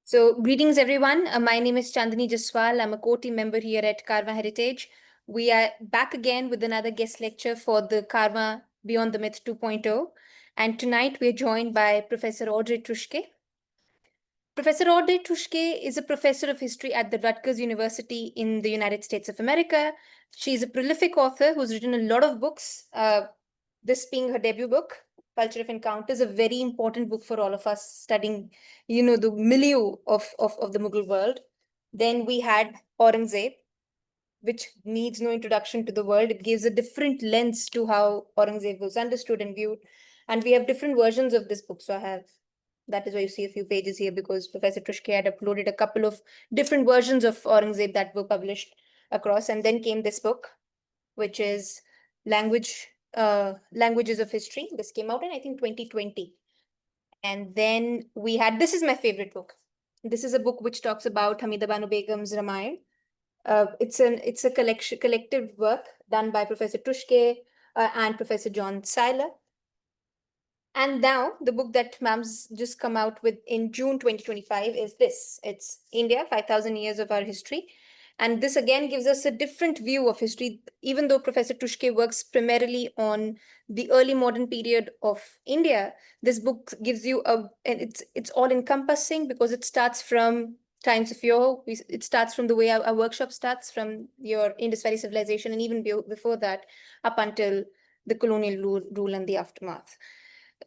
So, greetings everyone. My name is Chandani Jaswal. I'm a co-team member here at Karwaan Heritage. We are back again with another guest lecture for the Karwaan Beyond the Myth 2.0. And tonight we're joined by Professor Audrey Truschke. Professor Audrey Truschke is a professor of history at the Rutgers University in the United States of America. She's a prolific author who's written a lot of books, this being her debut book, Culture of Encounters, a very important book for all of us studying, the milieu of the Mughal world. Then we had Aurangzeb, which needs no introduction to the world. It gives a different lens to how Aurangzeb was understood and viewed. And we have different versions of this book. That is why you see a few pages here, because Professor Truschke had uploaded a couple of different versions of Aurangzeb that were published across. And then came this book, which is Languages of History. This came out in, I think, 2020. And then we had, this is my favorite book. This is a book which talks about Hamida Banu Begum's Ramayana. It's a collective work done by Professor Truschke and Professor John Seiler. And now the book that ma'am's just come out with in June 2025 is this. It's India, 5,000 Years of Our History. And this again gives us a different view of history, even though Professor Truschke works primarily on the early modern period of India. This book gives you and it's all encompassing because it starts from times of yore. It starts from the way our workshop starts, from your Indus Valley civilization, and even before that, up until the colonial rule and the aftermath.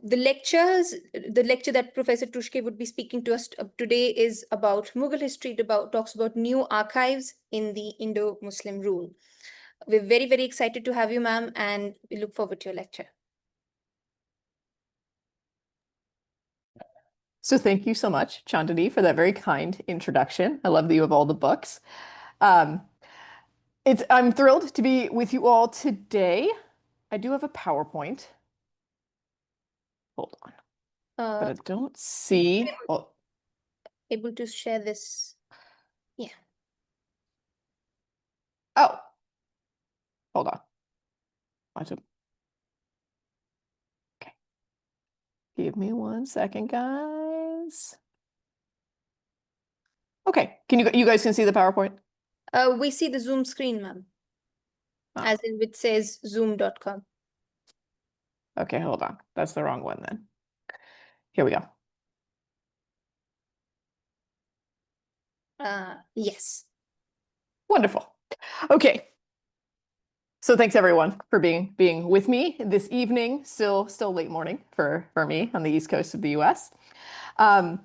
The lecture that Professor Truschke would be speaking to us today is about Mughal history. Talks about new archives in the Indo-Muslim rule. We're very, very excited to have you, ma'am, and we look forward to your lecture. So thank you so much, Chandani, for that very kind introduction. I love that you have all the books. I'm thrilled to be with you all today. I do have a PowerPoint. Hold on. But I don't see. Able to share this. Yeah. Oh. Hold on. Okay. Give me 1 second, guys. Okay. You guys can see the PowerPoint? We see the Zoom screen, ma'am. As in which says zoom.com. Okay, hold on. That's the wrong one then. Here we go. Yes. Wonderful. Okay. So thanks everyone for being with me this evening. Still late morning for me on the East Coast of the US. I'm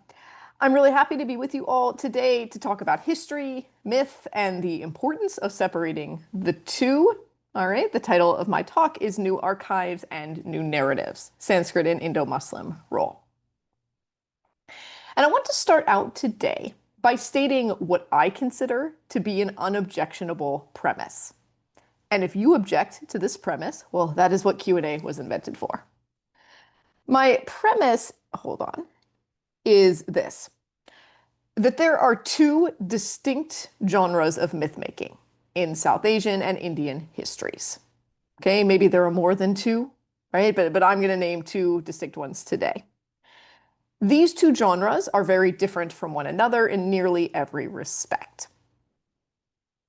really happy to be with you all today to talk about history, myth, and the importance of separating the two. All right, the title of my talk is New Archives and New Narratives, Sanskrit and Indo-Muslim Role. And I want to start out today by stating what I consider to be an unobjectionable premise. And if you object to this premise, well, that is what Q&A was invented for. My premise, hold on, is this: that there are two distinct genres of myth-making in South Asian and Indian histories. Okay, maybe there are more than two, right? But I'm going to name two distinct ones today. These two genres are very different from one another in nearly every respect.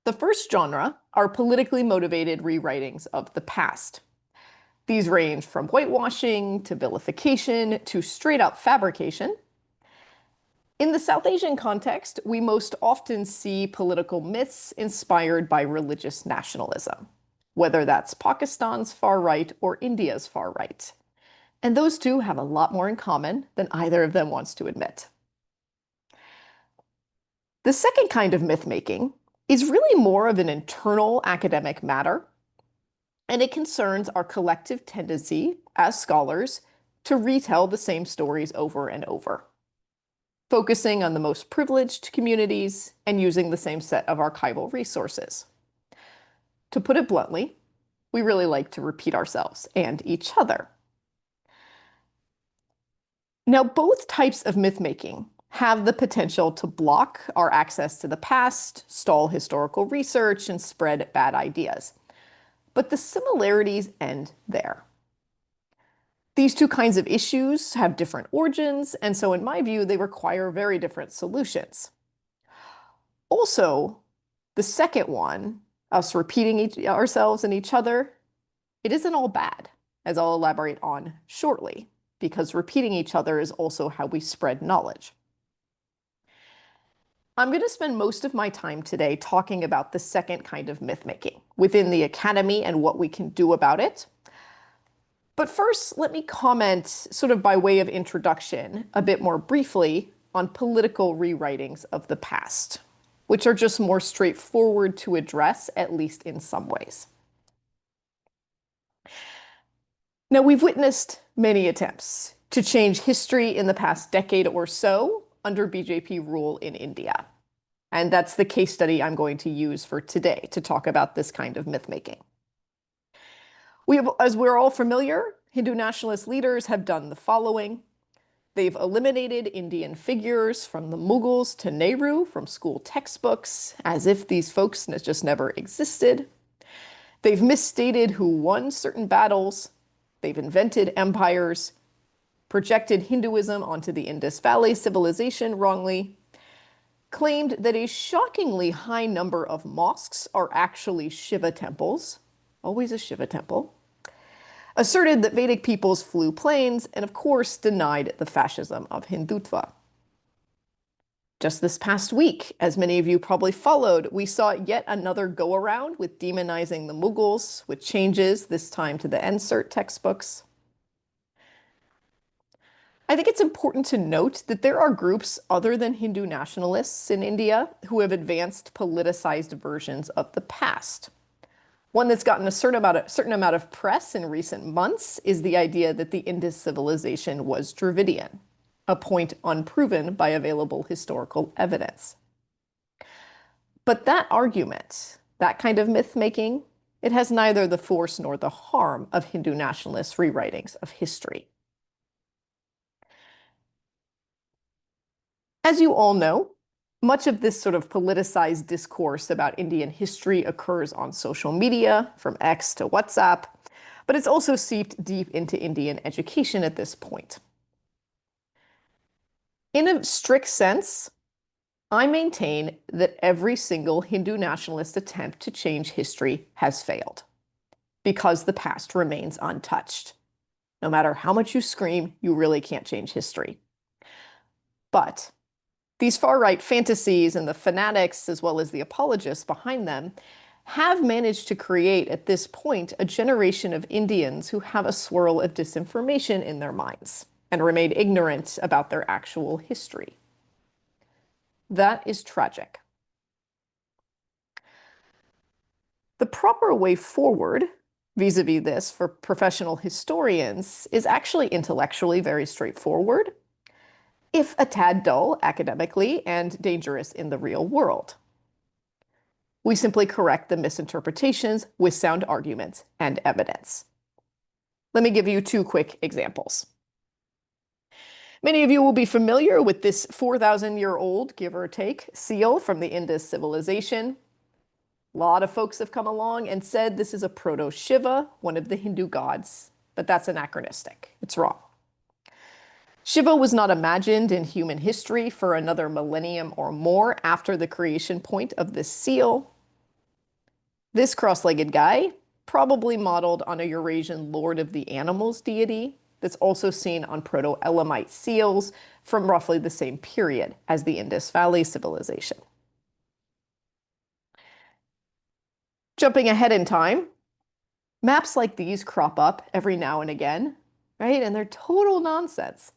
The first genre are politically motivated rewritings of the past. These range from whitewashing to vilification to straight-up fabrication. In the South Asian context, we most often see political myths inspired by religious nationalism, whether that's Pakistan's far right or India's far right. And those two have a lot more in common than either of them wants to admit. The second kind of myth-making is really more of an internal academic matter, and it concerns our collective tendency as scholars to retell the same stories over and over, focusing on the most privileged communities and using the same set of archival resources. To put it bluntly, we really like to repeat ourselves and each other. Now, both types of myth-making have the potential to block our access to the past, stall historical research, and spread bad ideas. But the similarities end there. These two kinds of issues have different origins, and so in my view, they require very different solutions. Also, the second one, us repeating ourselves and each other, it isn't all bad, as I'll elaborate on shortly, because repeating each other is also how we spread knowledge. I'm going to spend most of my time today talking about the second kind of myth-making within the academy and what we can do about it. But first, let me comment, sort of by way of introduction, a bit more briefly on political rewritings of the past, which are just more straightforward to address, at least in some ways. Now, we've witnessed many attempts to change history in the past decade or so under BJP rule in India. And that's the case study I'm going to use for today to talk about this kind of myth-making. As we're all familiar, Hindu nationalist leaders have done the following. They've eliminated Indian figures from the Mughals to Nehru from school textbooks, as if these folks just never existed. They've misstated who won certain battles. They've invented empires, projected Hinduism onto the Indus Valley civilization wrongly, claimed that a shockingly high number of mosques are actually Shiva temples, always a Shiva temple, asserted that Vedic peoples flew planes, and of course denied the fascism of Hindutva. Just this past week, as many of you probably followed, we saw yet another go-around with demonizing the Mughals, with changes this time to the NCERT textbooks. I think it's important to note that there are groups other than Hindu nationalists in India who have advanced politicized versions of the past. One that's gotten a certain amount of press in recent months is the idea that the Indus civilization was Dravidian, a point unproven by available historical evidence. But that argument, that kind of myth-making, it has neither the force nor the harm of Hindu nationalist rewritings of history. As you all know, much of this sort of politicized discourse about Indian history occurs on social media, from X to WhatsApp, but it's also seeped deep into Indian education at this point. In a strict sense, I maintain that every single Hindu nationalist attempt to change history has failed, because the past remains untouched. No matter how much you scream, you really can't change history. But these far-right fantasies and the fanatics, as well as the apologists behind them, have managed to create, at this point, a generation of Indians who have a swirl of disinformation in their minds and remain ignorant about their actual history. That is tragic. The proper way forward, vis-a-vis this, for professional historians, is actually intellectually very straightforward, if a tad dull academically and dangerous in the real world. We simply correct the misinterpretations with sound arguments and evidence. Let me give you two quick examples. Many of you will be familiar with this 4,000-year-old, give or take, seal from the Indus civilization. A lot of folks have come along and said this is a proto-Shiva, one of the Hindu gods, but that's anachronistic. It's wrong. Shiva was not imagined in human history for another millennium or more after the creation point of this seal. This cross-legged guy, probably modeled on a Eurasian Lord of the Animals deity, that's also seen on Proto-Elamite seals from roughly the same period as the Indus Valley civilization. Jumping ahead in time, maps like these crop up every now and again, right? And they're total nonsense.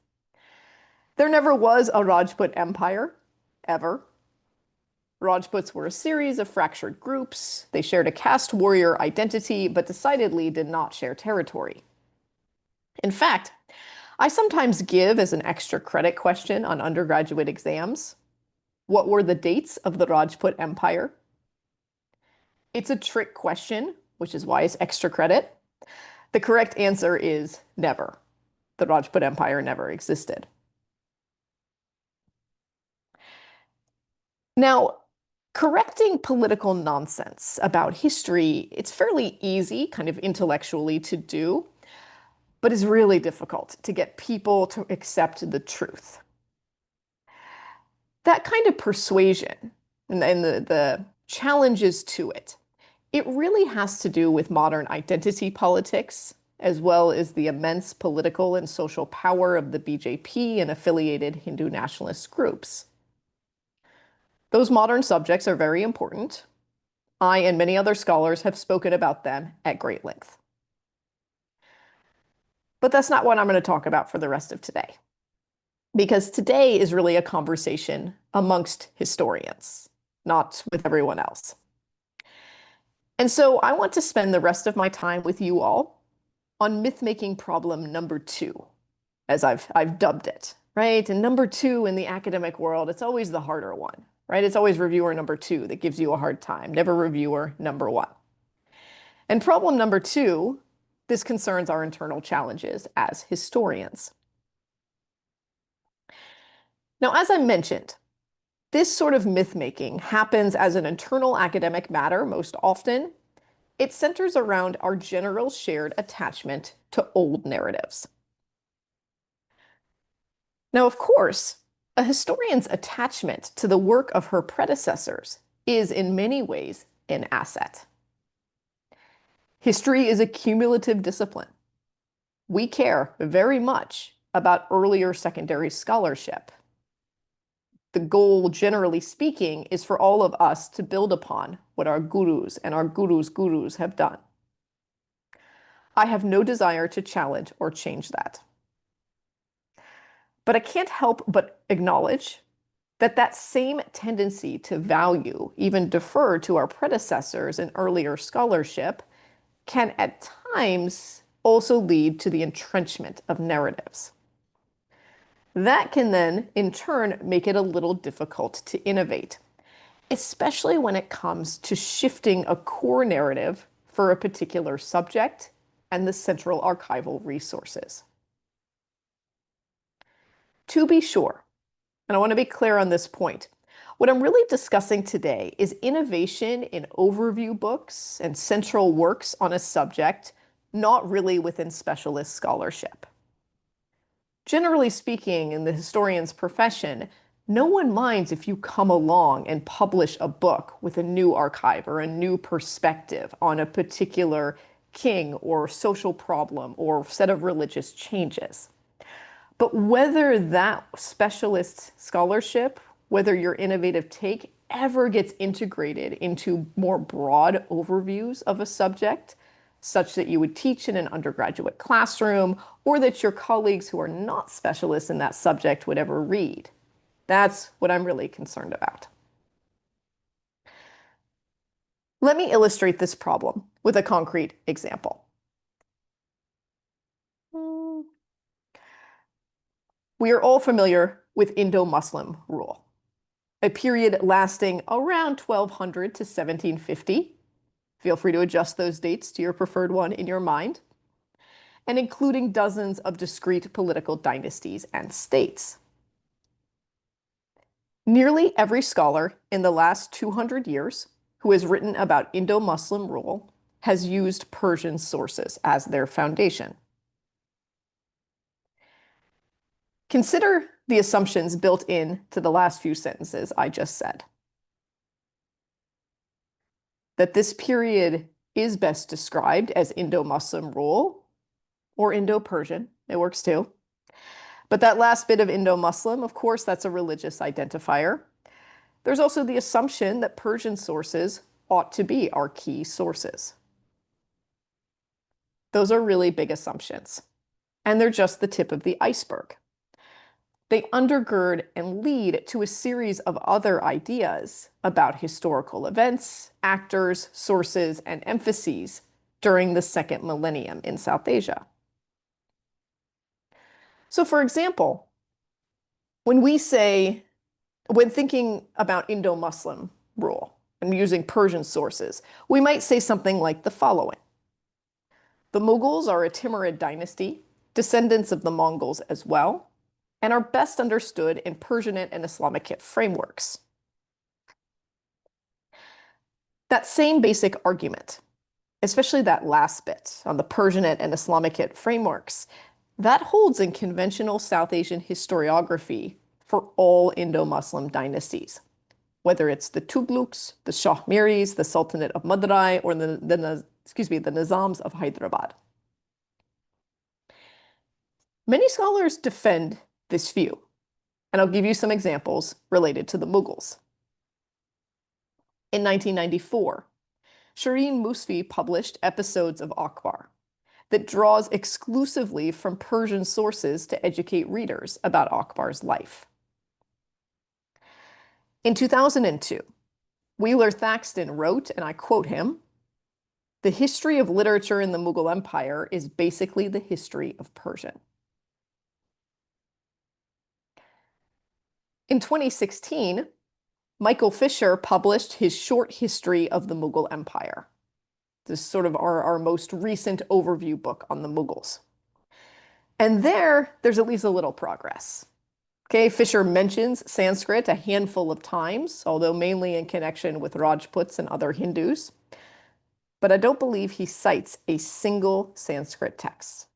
There never was a Rajput empire, ever. Rajputs were a series of fractured groups. They shared a caste warrior identity, but decidedly did not share territory. In fact, I sometimes give as an extra credit question on undergraduate exams, what were the dates of the Rajput Empire? It's a trick question, which is why it's extra credit. The correct answer is never. The Rajput Empire never existed. Now, correcting political nonsense about history, it's fairly easy, kind of intellectually, to do. but is really difficult to get people to accept the truth. That kind of persuasion and the challenges to it, it really has to do with modern identity politics, as well as the immense political and social power of the BJP and affiliated Hindu nationalist groups. Those modern subjects are very important. I and many other scholars have spoken about them at great length. But that's not what I'm going to talk about for the rest of today, because today is really a conversation amongst historians, not with everyone else. And so I want to spend the rest of my time with you all on myth-making problem number 2, as I've dubbed it, right? And number 2 in the academic world, it's always the harder one, right? It's always reviewer number 2 that gives you a hard time, never reviewer number 1. And problem number 2, this concerns our internal challenges as historians. Now, as I mentioned, this sort of myth-making happens as an internal academic matter most often. It centers around our general shared attachment to old narratives. Now, of course, a historian's attachment to the work of her predecessors is in many ways an asset. History is a cumulative discipline. We care very much about earlier secondary scholarship. The goal, generally speaking, is for all of us to build upon what our gurus and our gurus' gurus have done. I have no desire to challenge or change that. But I can't help but acknowledge that that same tendency to value, even defer to our predecessors in earlier scholarship, can at times also lead to the entrenchment of narratives. That can then, in turn, make it a little difficult to innovate, especially when it comes to shifting a core narrative for a particular subject and the central archival resources. To be sure, and I want to be clear on this point, what I'm really discussing today is innovation in overview books and central works on a subject, not really within specialist scholarship. Generally speaking, in the historian's profession, no one minds if you come along and publish a book with a new archive or a new perspective on a particular king or social problem or set of religious changes. But whether that specialist scholarship, whether your innovative take ever gets integrated into more broad overviews of a subject, such that you would teach in an undergraduate classroom, or that your colleagues who are not specialists in that subject would ever read. That's what I'm really concerned about. Let me illustrate this problem with a concrete example. We are all familiar with Indo-Muslim rule, a period lasting around 1200 to 1750. Feel free to adjust those dates to your preferred one in your mind, and including dozens of discrete political dynasties and states. Nearly every scholar in the last 200 years who has written about Indo-Muslim rule has used Persian sources as their foundation. Consider the assumptions built in to the last few sentences I just said. That this period is best described as Indo-Muslim rule, or Indo-Persian, it works too. But that last bit of Indo-Muslim, of course, that's a religious identifier. There's also the assumption that Persian sources ought to be our key sources. Those are really big assumptions, and they're just the tip of the iceberg. They undergird and lead to a series of other ideas about historical events, actors, sources, and emphases during the second millennium in South Asia. So, for example, when thinking about Indo-Muslim rule and using Persian sources, we might say something like the following. The Mughals are a Timurid dynasty, descendants of the Mongols as well, and are best understood in Persianate and Islamic frameworks. That same basic argument especially that last bit on the Persianate and Islamicate frameworks, that holds in conventional South Asian historiography for all Indo-Muslim dynasties, whether it's the Tugluks, the Shah Miris, the Sultanate of Madurai, or the Nizams of Hyderabad. Many scholars defend this view, and I'll give you some examples related to the Mughals. In 1994, Shireen Musfi published Episodes of Akbar that draws exclusively from Persian sources to educate readers about Akbar's life. In 2002, Wheeler Thaxton wrote, and I quote him, "The history of literature in the Mughal Empire is basically the history of Persian." In 2016, Michael Fisher published his short history of the Mughal Empire. This is sort of our most recent overview book on the Mughals. And there's at least a little progress. Okay, Fisher mentions Sanskrit a handful of times, although mainly in connection with Rajputs and other Hindus. But I don't believe he cites a single Sanskrit text.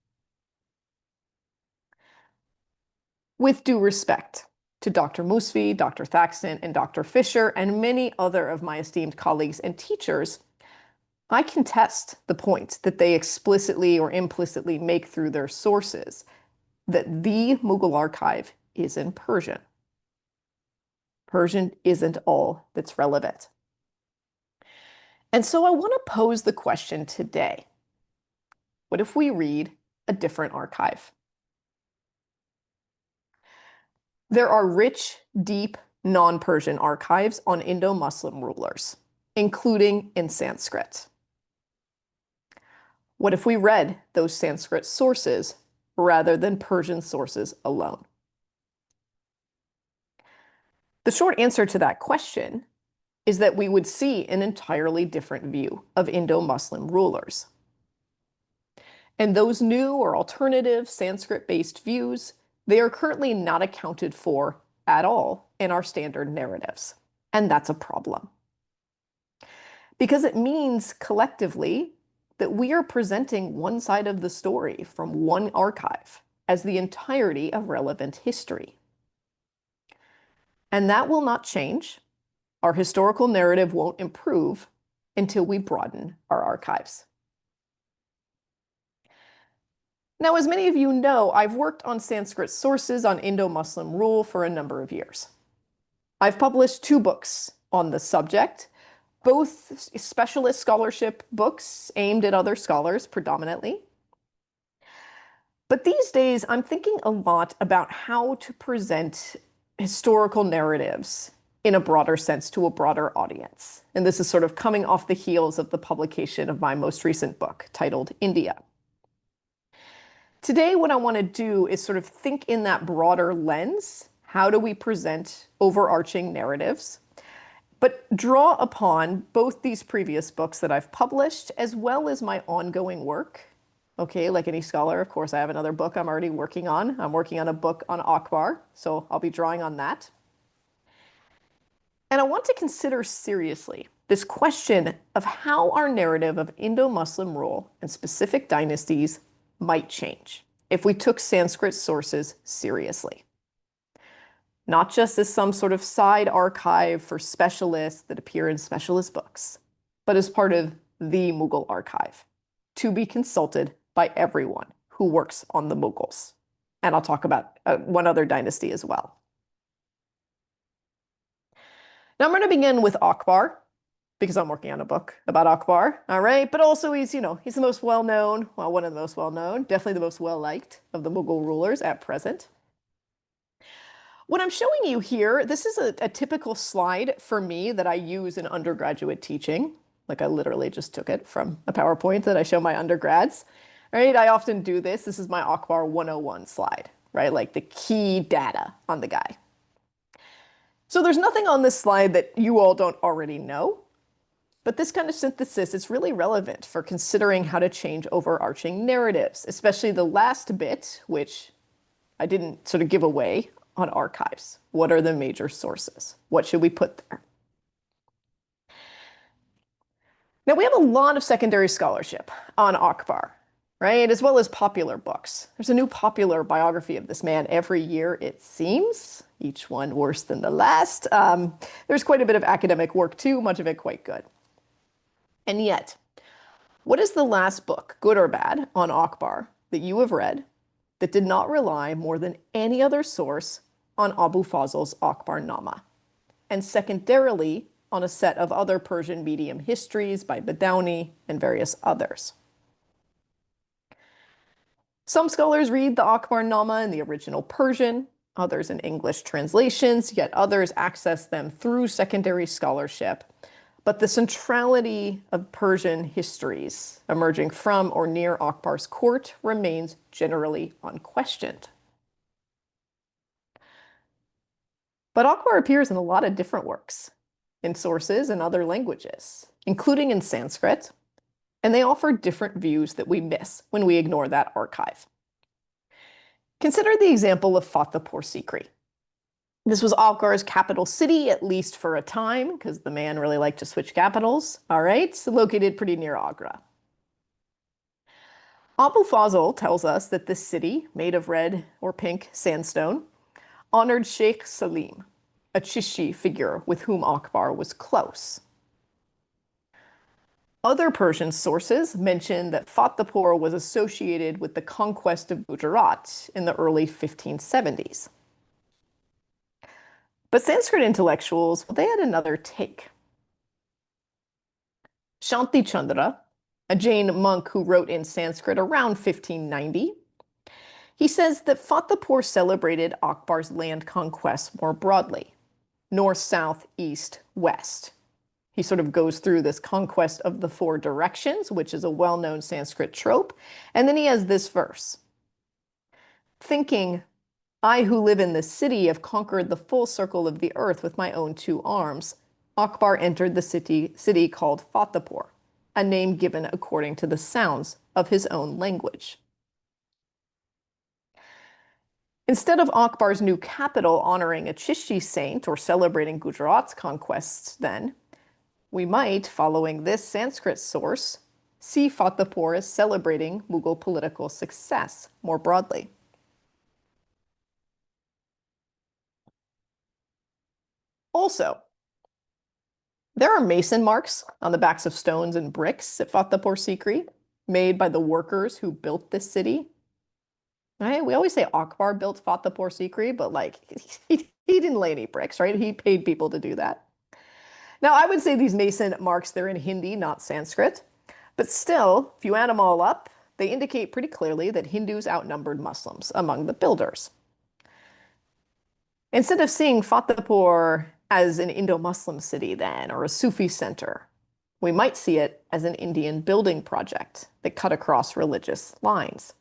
With due respect to Dr. Musfi, Dr. Thaxton, and Dr. Fisher, and many other of my esteemed colleagues and teachers, I contest the point that they explicitly or implicitly make through their sources that the Mughal archive is in Persian. Persian isn't all that's relevant. And so I want to pose the question today. What if we read a different archive? There are rich, deep, non-Persian archives on Indo-Muslim rulers, including in Sanskrit. What if we read those Sanskrit sources rather than Persian sources alone? The short answer to that question is that we would see an entirely different view of Indo-Muslim rulers. And those new or alternative Sanskrit-based views, they are currently not accounted for at all in our standard narratives. And that's a problem. Because it means collectively that we are presenting one side of the story from one archive as the entirety of relevant history. And that will not change. Our historical narrative won't improve until we broaden our archives. Now, as many of you know, I've worked on Sanskrit sources on Indo-Muslim rule for a number of years. I've published 2 books on the subject, both specialist scholarship books aimed at other scholars predominantly. But these days, I'm thinking a lot about how to present historical narratives in a broader sense to a broader audience. And this is sort of coming off the heels of the publication of my most recent book titled India. Today, what I want to do is sort of think in that broader lens. How do we present overarching narratives? But draw upon both these previous books that I've published, as well as my ongoing work. Okay, like any scholar, of course, I have another book I'm already working on. I'm working on a book on Akbar, so I'll be drawing on that. And I want to consider seriously this question of how our narrative of Indo-Muslim rule and specific dynasties might change if we took Sanskrit sources seriously. Not just as some sort of side archive for specialists that appear in specialist books, but as part of the Mughal archive, to be consulted by everyone who works on the Mughals. And I'll talk about one other dynasty as well. Now I'm going to begin with Akbar, because I'm working on a book about Akbar, all right? But also he's the most well-known, well, one of the most well-known, definitely the most well-liked of the Mughal rulers at present. What I'm showing you here, this is a typical slide for me that I use in undergraduate teaching. Like I literally just took it from a PowerPoint that I show my undergrads, right? I often do this. This is my Akbar 101 slide, right? Like the key data on the guy. So there's nothing on this slide that you all don't already know, but this kind of synthesis is really relevant for considering how to change overarching narratives, especially the last bit, which I didn't sort of give away on archives. What are the major sources? What should we put there? Now, we have a lot of secondary scholarship on Akbar, right? As well as popular books. There's a new popular biography of this man every year, it seems, each one worse than the last. There's quite a bit of academic work too, much of it quite good. And yet, what is the last book, good or bad, on Akbar that you have read that did not rely more than any other source on Abu Fazl's Akbarnama? And secondarily, on a set of other Persian medium histories by Badawi and various others. Some scholars read the Akbarnama in the original Persian, others in English translations, yet others access them through secondary scholarship. But the centrality of Persian histories emerging from or near Akbar's court remains generally unquestioned. But Akbar appears in a lot of different works, in sources in other languages, including in Sanskrit, and they offer different views that we miss when we ignore that archive. Consider the example of Fatehpur Sikri. This was Akbar's capital city, at least for a time, because the man really liked to switch capitals. All right, so located pretty near Agra. Abu Fazl tells us that this city, made of red or pink sandstone, honored Sheikh Salim, a Chishti figure with whom Akbar was close. Other Persian sources mention that Fatehpur was associated with the conquest of Gujarat in the early 1570s. But Sanskrit intellectuals, they had another take. Shanti Chandra, a Jain monk who wrote in Sanskrit around 1590, he says that Fatehpur celebrated Akbar's land conquests more broadly, north, south, east, west. He sort of goes through this conquest of the four directions, which is a well-known Sanskrit trope. And then he has this verse. Thinking, I who live in this city have conquered the full circle of the earth with my own two arms. Akbar entered the city called Fatehpur, a name given according to the sounds of his own language. Instead of Akbar's new capital honoring a Chishti saint or celebrating Gujarat's conquests then, we might, following this Sanskrit source, see Fatehpur as celebrating Mughal political success more broadly. Also, there are mason marks on the backs of stones and bricks at Fatehpur Sikri, made by the workers who built this city. Right? We always say Akbar built Fatehpur Sikri, but like he didn't lay any bricks, right? He paid people to do that. Now, I would say these mason marks, they're in Hindi, not Sanskrit. But still, if you add them all up, they indicate pretty clearly that Hindus outnumbered Muslims among the builders. Instead of seeing Fatehpur as an Indo-Muslim city then, or a Sufi center, we might see it as an Indian building project that cut across religious lines.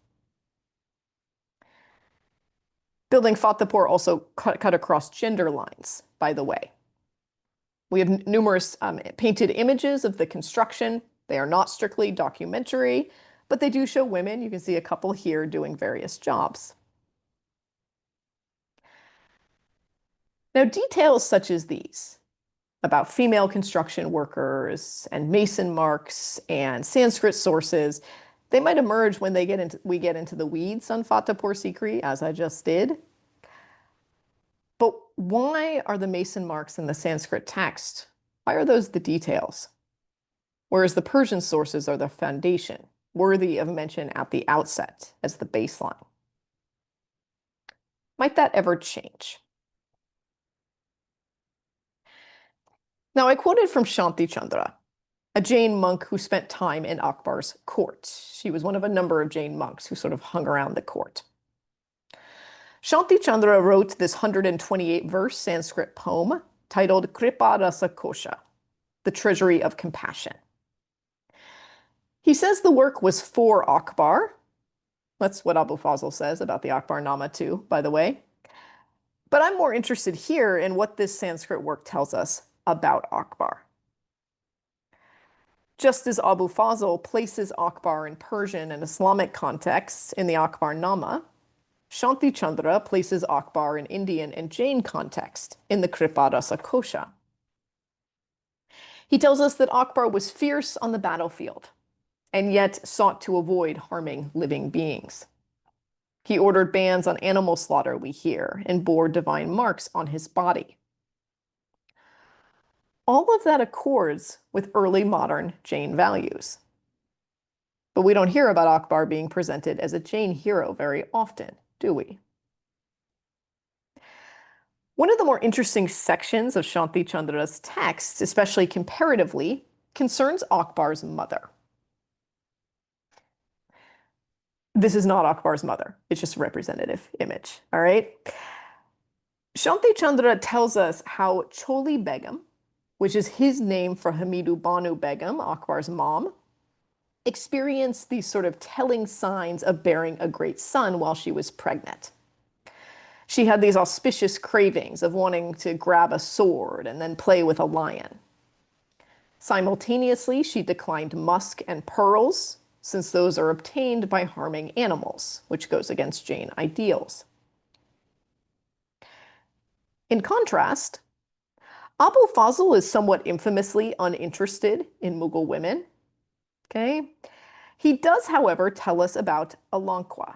Building Fatehpur also cut across gender lines, by the way. We have numerous painted images of the construction. They are not strictly documentary, but they do show women. You can see a couple here doing various jobs. Now, details such as these about female construction workers and mason marks and Sanskrit sources, they might emerge when we get into the weeds on Fatehpur Sikri, as I just did. But why are the mason marks in the Sanskrit text? Why are those the details? Whereas the Persian sources are the foundation, worthy of mention at the outset as the baseline. Might that ever change? Now, I quoted from Shanti Chandra, a Jain monk who spent time in Akbar's court. She was one of a number of Jain monks who sort of hung around the court. Shanti Chandra wrote this 128-verse Sanskrit poem titled Kripa Rasa Kosha, the Treasury of Compassion. He says the work was for Akbar. That's what Abu Fazl says about the Akbarnama too, by the way. But I'm more interested here in what this Sanskrit work tells us about Akbar. Just as Abu Fazl places Akbar in Persian and Islamic contexts in the Akbarnama, Shanti Chandra places Akbar in Indian and Jain context in the Kripa Rasa Kosha. He tells us that Akbar was fierce on the battlefield and yet sought to avoid harming living beings. He ordered bans on animal slaughter, we hear, and bore divine marks on his body. All of that accords with early modern Jain values. But we don't hear about Akbar being presented as a Jain hero very often, do we? One of the more interesting sections of Shanti Chandra's text, especially comparatively, concerns Akbar's mother. This is not Akbar's mother. It's just a representative image, all right? Shanti Chandra tells us how Choli Begum, which is his name for Hamidu Banu Begum, Akbar's mom, experienced these sort of telling signs of bearing a great son while she was pregnant. She had these auspicious cravings of wanting to grab a sword and then play with a lion. Simultaneously, she declined musk and pearls, since those are obtained by harming animals, which goes against Jain ideals. In contrast, Abu Fazl is somewhat infamously uninterested in Mughal women. Okay? He does, however, tell us about Alankwa,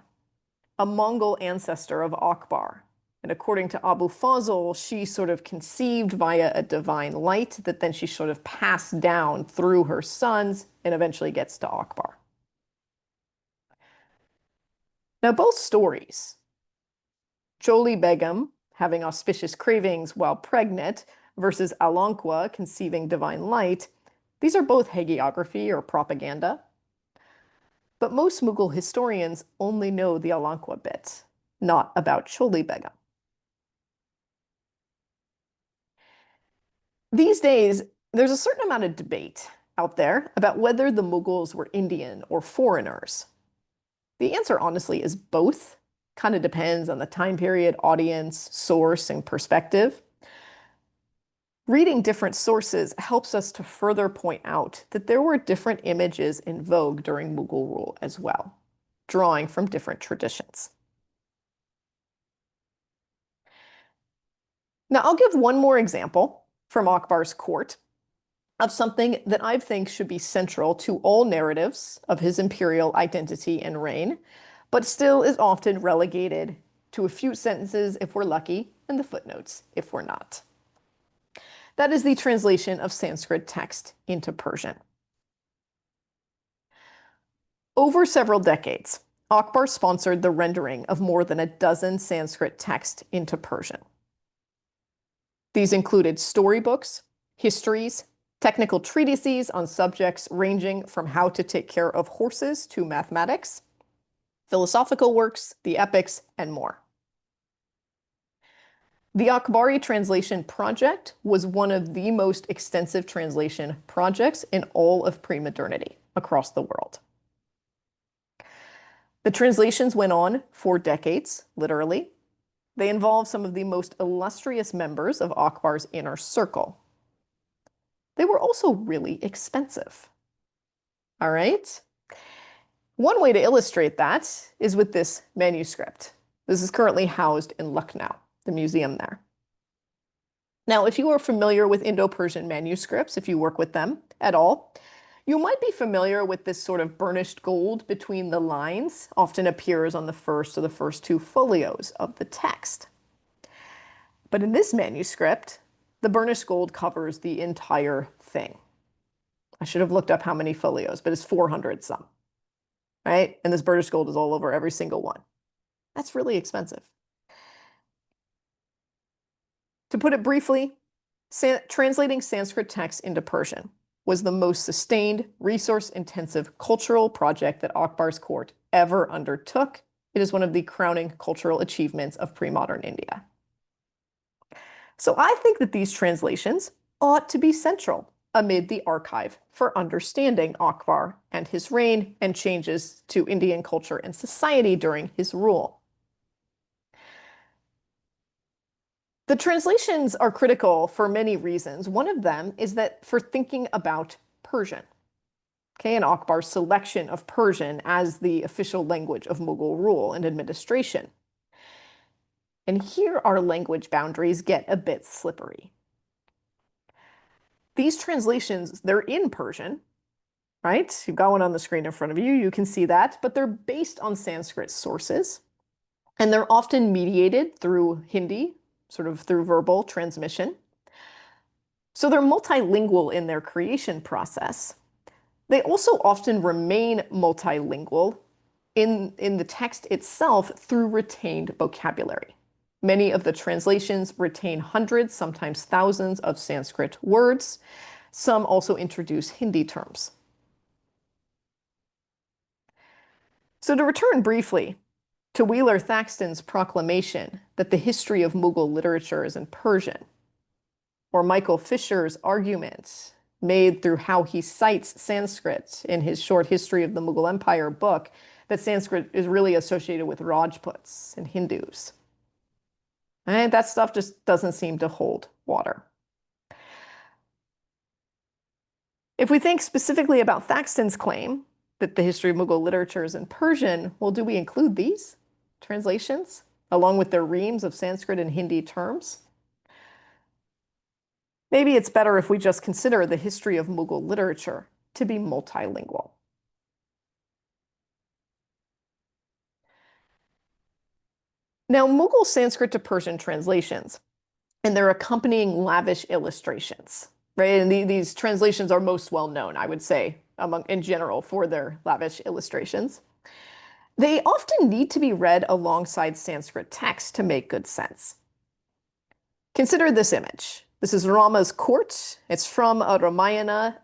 a Mongol ancestor of Akbar. And according to Abu Fazl, she sort of conceived via a divine light that then she sort of passed down through her sons and eventually gets to Akbar. Now, both stories, Choli Begum having auspicious cravings while pregnant versus Alankwa conceiving divine light, these are both hagiography or propaganda. But most Mughal historians only know the Alankwa bit, not about Choli Begum. These days, there's a certain amount of debate out there about whether the Mughals were Indian or foreigners. The answer, honestly, is both. Kind of depends on the time period, audience, source, and perspective. Reading different sources helps us to further point out that there were different images in vogue during Mughal rule as well, drawing from different traditions. Now, I'll give one more example from Akbar's court of something that I think should be central to all narratives of his imperial identity and reign, but still is often relegated to a few sentences if we're lucky, and the footnotes if we're not. That is the translation of Sanskrit text into Persian. Over several decades, Akbar sponsored the rendering of more than a dozen Sanskrit texts into Persian. These included storybooks, histories, technical treatises on subjects ranging from how to take care of horses to mathematics, philosophical works, the epics, and more. The Akbari translation project was one of the most extensive translation projects in all of pre-modernity across the world. The translations went on for decades, literally. They involved some of the most illustrious members of Akbar's inner circle. They were also really expensive. All right? One way to illustrate that is with this manuscript. This is currently housed in Lucknow, the museum there. Now, if you are familiar with Indo-Persian manuscripts, if you work with them at all, you might be familiar with this sort of burnished gold between the lines, often appears on the first or the first two folios of the text. But in this manuscript, the burnished gold covers the entire thing. I should have looked up how many folios, but it's 400 some, right? And this burnished gold is all over every single one. That's really expensive. To put it briefly, translating Sanskrit texts into Persian was the most sustained, resource-intensive cultural project that Akbar's court ever undertook. It is one of the crowning cultural achievements of pre-modern India. So I think that these translations ought to be central amid the archive for understanding Akbar and his reign and changes to Indian culture and society during his rule. The translations are critical for many reasons. One of them is that for thinking about Persian, okay, and Akbar's selection of Persian as the official language of Mughal rule and administration. And here our language boundaries get a bit slippery. these translations, they're in Persian, right? You've got one on the screen in front of you. You can see that, but they're based on Sanskrit sources. And they're often mediated through Hindi, sort of through verbal transmission. So they're multilingual in their creation process. They also often remain multilingual in the text itself through retained vocabulary. Many of the translations retain hundreds, sometimes thousands of Sanskrit words. Some also introduce Hindi terms. So to return briefly to Wheeler Thaxton's proclamation that the history of Mughal literature is in Persian, or Michael Fisher's argument made through how he cites Sanskrit in his short History of the Mughal Empire book, that Sanskrit is really associated with Rajputs and Hindus. And that stuff just doesn't seem to hold water. If we think specifically about Thaxton's claim that the history of Mughal literature is in Persian, well, do we include these translations along with their reams of Sanskrit and Hindi terms? Maybe it's better if we just consider the history of Mughal literature to be multilingual. Now, Mughal Sanskrit to Persian translations and their accompanying lavish illustrations, right? And these translations are most well known, I would say, in general, for their lavish illustrations. They often need to be read alongside Sanskrit text to make good sense. Consider this image. This is Rama's court. It's from a Ramayana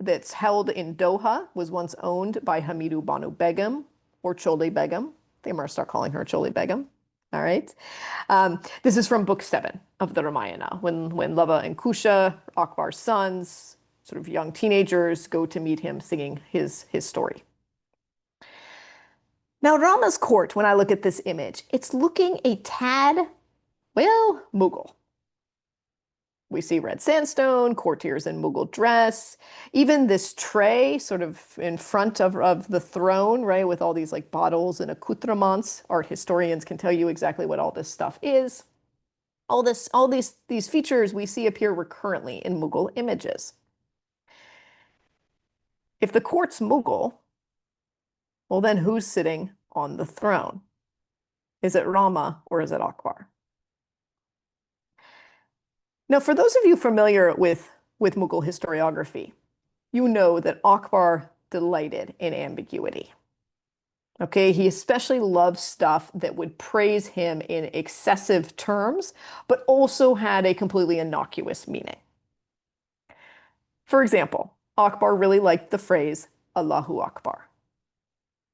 that's held in Doha, was once owned by Hamidu Banu Begum, or Choli Begum. They might start calling her Choli Begum. All right. This is from book 7 of the Ramayana, when Lava and Kusha, Akbar's sons, sort of young teenagers, go to meet him singing his story. Now, Rama's court, when I look at this image, it's looking a tad, well, Mughal. We see red sandstone, courtiers in Mughal dress, even this tray sort of in front of the throne, right, with all these like bottles and accoutrements. Art historians can tell you exactly what all this stuff is. All these features we see appear recurrently in Mughal images. If the court's Mughal, well, then who's sitting on the throne? Is it Rama or is it Akbar? Now, for those of you familiar with Mughal historiography, you know that Akbar delighted in ambiguity. Okay, he especially loved stuff that would praise him in excessive terms, but also had a completely innocuous meaning. For example, Akbar really liked the phrase Allahu Akbar.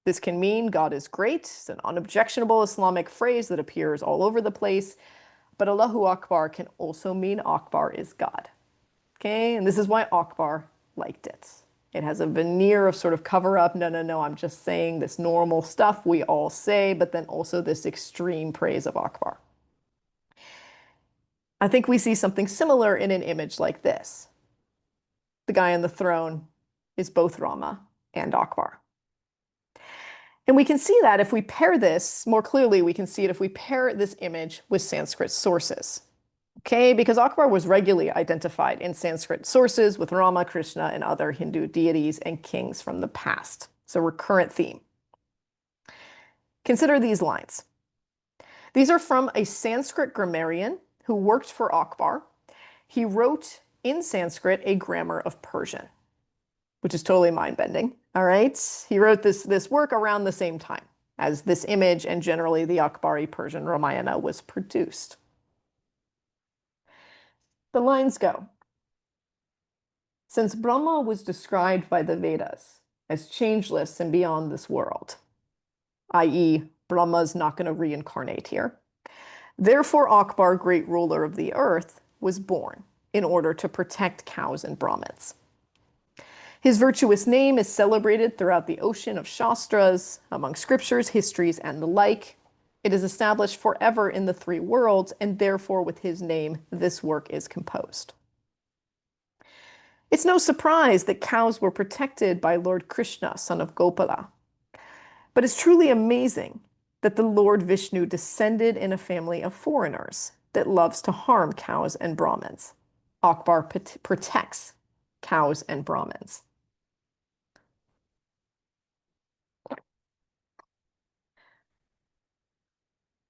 This can mean God is great. It's an unobjectionable Islamic phrase that appears all over the place. But Allahu Akbar can also mean Akbar is God. Okay, and this is why Akbar liked it. It has a veneer of sort of cover up. No, I'm just saying this normal stuff we all say, but then also this extreme praise of Akbar. I think we see something similar in an image like this. The guy on the throne is both Rama and Akbar. And we can see that if we pair this, more clearly we can see it if we pair this image with Sanskrit sources. Okay, because Akbar was regularly identified in Sanskrit sources with Rama, Krishna, and other Hindu deities and kings from the past. It's a recurrent theme. Consider these lines. These are from a Sanskrit grammarian who worked for Akbar. He wrote in Sanskrit a grammar of Persian, which is totally mind-bending. All right, he wrote this work around the same time as this image and generally the Akbari Persian Ramayana was produced. The lines go. Since Brahma was described by the Vedas as changeless and beyond this world, i.e., Brahma's not going to reincarnate here, therefore Akbar, great ruler of the earth, was born in order to protect cows and Brahmins. His virtuous name is celebrated throughout the ocean of Shastras, among scriptures, histories, and the like. It is established forever in the 3 worlds, and therefore with his name, this work is composed. It's no surprise that cows were protected by Lord Krishna, son of Gopala. But it's truly amazing that the Lord Vishnu descended in a family of foreigners that loves to harm cows and Brahmins. Akbar protects cows and Brahmins.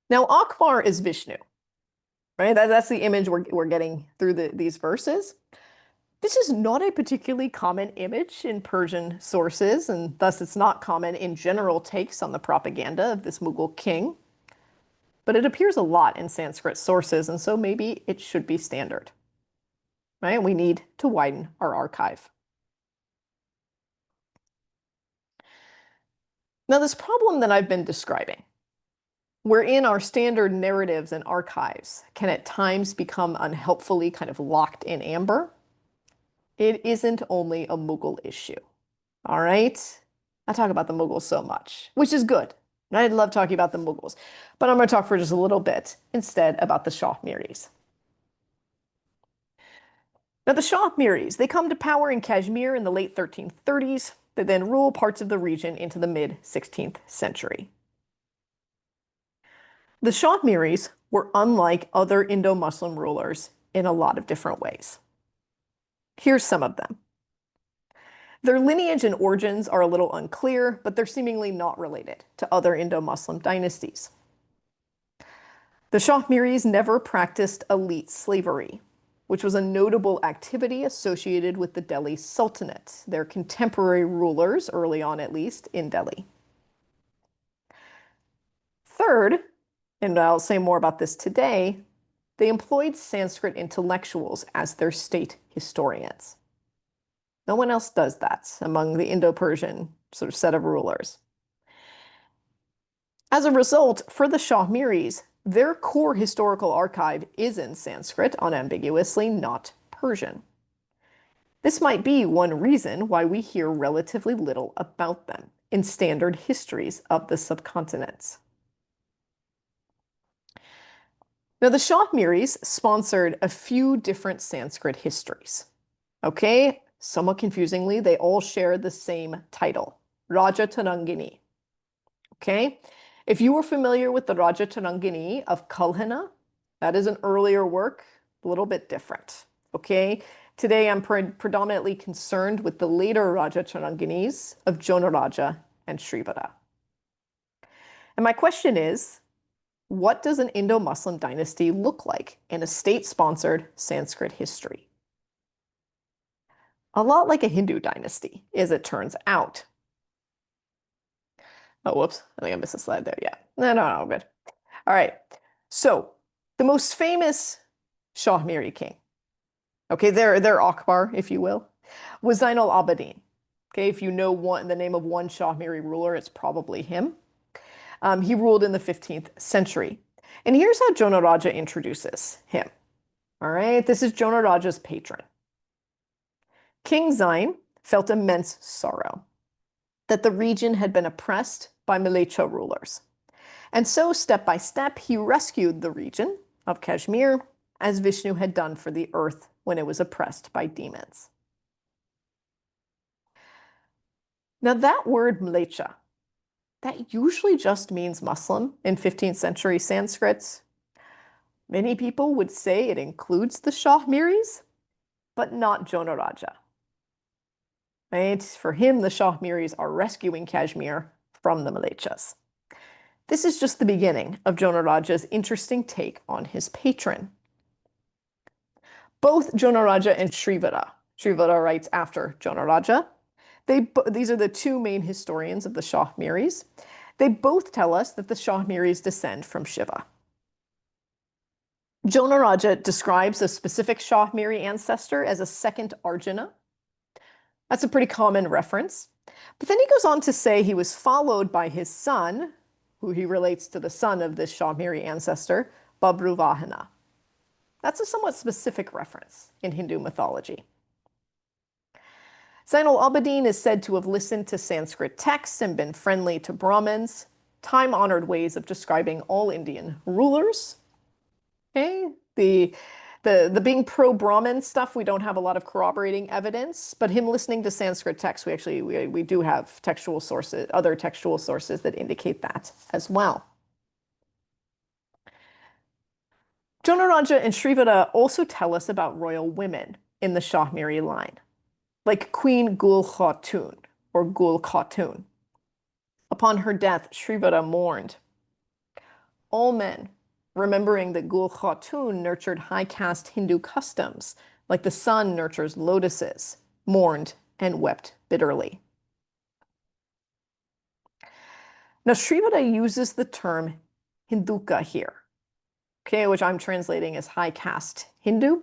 Now, Akbar is Vishnu, right? That's the image we're getting through these verses. This is not a particularly common image in Persian sources, and thus it's not common in general takes on the propaganda of this Mughal king. But it appears a lot in Sanskrit sources, and so maybe it should be standard, right? We need to widen our archive. Now, this problem that I've been describing, wherein our standard narratives and archives can at times become unhelpfully kind of locked in amber, it isn't only a Mughal issue, all right? I talk about the Mughals so much, which is good. I love talking about the Mughals, but I'm going to talk for just a little bit instead about the Shah Miris. Now, the Shah Miris, they come to power in Kashmir in the late 1330s. They then rule parts of the region into the mid-16th century. The Shah Miris were unlike other Indo-Muslim rulers in a lot of different ways. Here's some of them. Their lineage and origins are a little unclear, but they're seemingly not related to other Indo-Muslim dynasties. The Shah Miris never practiced elite slavery, which was a notable activity associated with the Delhi Sultanate, their contemporary rulers, early on at least, in Delhi. Third, and I'll say more about this today, they employed Sanskrit intellectuals as their state historians. No one else does that among the Indo-Persian sort of set of rulers. As a result, for the Shah Miris, their core historical archive is in Sanskrit, unambiguously not Persian. This might be one reason why we hear relatively little about them in standard histories of the subcontinent. Now, the Shah Miris sponsored a few different Sanskrit histories. Okay, somewhat confusingly, they all share the same title, Raja Tarangini. Okay, if you were familiar with the Raja Tarangini of Kalhana, that is an earlier work, a little bit different. Okay, today I'm predominantly concerned with the later Raja Taranginis of Jonaraja and Srivara. And my question is, what does an Indo-Muslim dynasty look like in a state-sponsored Sanskrit history? A lot like a Hindu dynasty, as it turns out. Oh, whoops, I think I missed a slide there. Yeah, no, good. All right, so the most famous Shah Miri king, okay, their Akbar, if you will, was Zain al-Abidin. Okay, if you know the name of one Shah Miri ruler, it's probably him. He ruled in the 15th century. And here's how Jonaraja introduces him. All right, this is Jonaraja's patron. King Zain felt immense sorrow that the region had been oppressed by Mlecha rulers. And so, step by step, he rescued the region of Kashmir as Vishnu had done for the earth when it was oppressed by demons. Now, that word Mlecha, that usually just means Muslim in 15th century Sanskrit. Many people would say it includes the Shah Miris, but not Jonaraja. Right? For him, the Shah Miris are rescuing Kashmir from the Mlechas. This is just the beginning of Jonaraja's interesting take on his patron. Both Jonaraja and Srivara writes after Jonaraja. These are the two main historians of the Shah Miris. They both tell us that the Shah Miris descend from Shiva. Jonaraja describes a specific Shah Miri ancestor as a second Arjuna. That's a pretty common reference. But then he goes on to say he was followed by his son, who he relates to the son of this Shah Miri ancestor, Babruvahana. That's a somewhat specific reference in Hindu mythology. Zain al-Abidin is said to have listened to Sanskrit texts and been friendly to Brahmins, time-honored ways of describing all Indian rulers. Okay, the being pro-Brahmin stuff, we don't have a lot of corroborating evidence, but him listening to Sanskrit texts, we do have textual sources, other textual sources that indicate that as well. Jonaraja and Srivada also tell us about royal women in the Shah Miri line, like Queen Gul Khatun or Gul Khatun. Upon her death, Srivada mourned. All men, remembering that Gul Khatun nurtured high caste Hindu customs, like the sun nurtures lotuses, mourned and wept bitterly. Now, Srivada uses the term Hinduka here, okay, which I'm translating as high caste Hindu.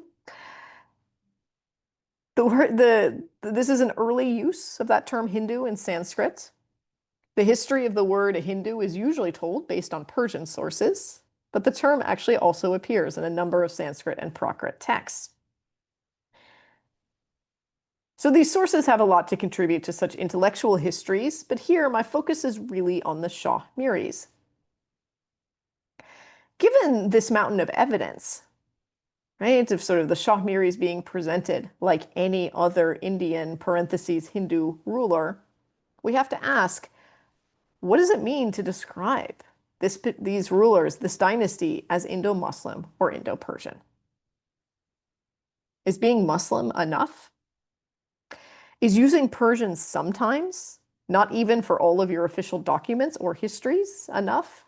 This is an early use of that term Hindu in Sanskrit. The history of the word Hindu is usually told based on Persian sources, but the term actually also appears in a number of Sanskrit and Prakrit texts. So these sources have a lot to contribute to such intellectual histories, but here my focus is really on the Shah Miris. Given this mountain of evidence, right, of sort of the Shah Miris being presented like any other Indian (Hindu) ruler, we have to ask, what does it mean to describe these rulers, this dynasty, as Indo-Muslim or Indo-Persian? Is being Muslim enough? Is using Persian sometimes, not even for all of your official documents or histories, enough?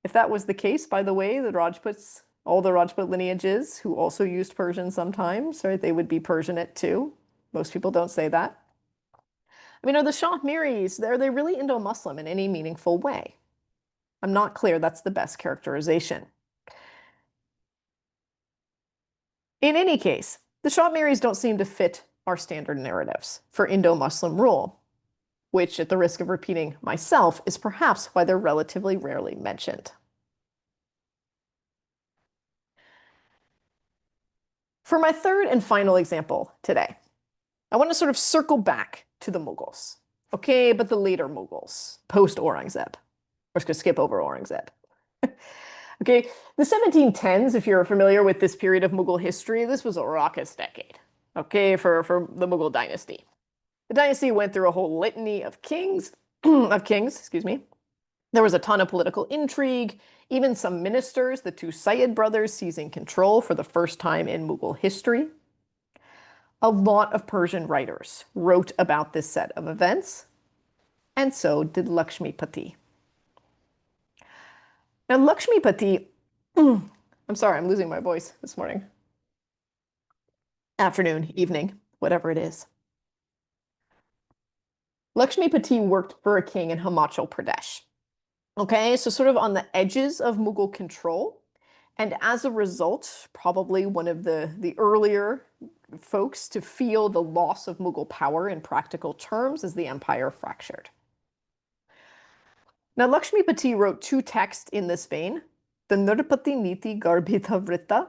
If that was the case, by the way, the Rajputs, all the Rajput lineages who also used Persian sometimes, right, they would be Persianate too. Most people don't say that. I mean, are the Shah Miris, are they really Indo-Muslim in any meaningful way? I'm not clear that's the best characterization. In any case, the Shah Miris don't seem to fit our standard narratives for Indo-Muslim rule, which, at the risk of repeating myself, is perhaps why they're relatively rarely mentioned. For my third and final example today, I want to sort of circle back to the Mughals. Okay, but the later Mughals, post-Aurangzeb. We're just going to skip over Aurangzeb. Okay, the 1710s, if you're familiar with this period of Mughal history, this was a raucous decade, okay, for the Mughal dynasty. The dynasty went through a whole litany of kings, excuse me. There was a ton of political intrigue, even some ministers, the two Sayyid brothers, seizing control for the first time in Mughal history. A lot of Persian writers wrote about this set of events, and so did Lakshmipati. Now, Lakshmipati, I'm sorry, I'm losing my voice this morning. Afternoon, evening, whatever it is. Lakshmipati worked for a king in Himachal Pradesh. Okay, so sort of on the edges of Mughal control. And as a result, probably one of the earlier folks to feel the loss of Mughal power in practical terms as the empire fractured. Now, Lakshmipati wrote two texts in this vein, the Nrpati Niti Garbhita Vritta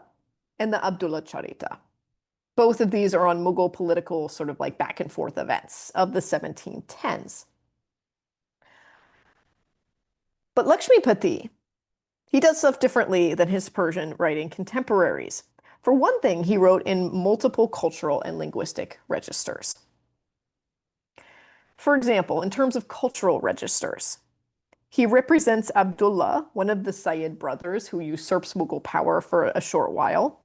and the Abdullah Charita. Both of these are on Mughal political sort of like back and forth events of the 1710s. But Lakshmipati, he does stuff differently than his Persian writing contemporaries. For one thing, he wrote in multiple cultural and linguistic registers. For example, in terms of cultural registers, he represents Abdullah, one of the Sayyid brothers who usurps Mughal power for a short while.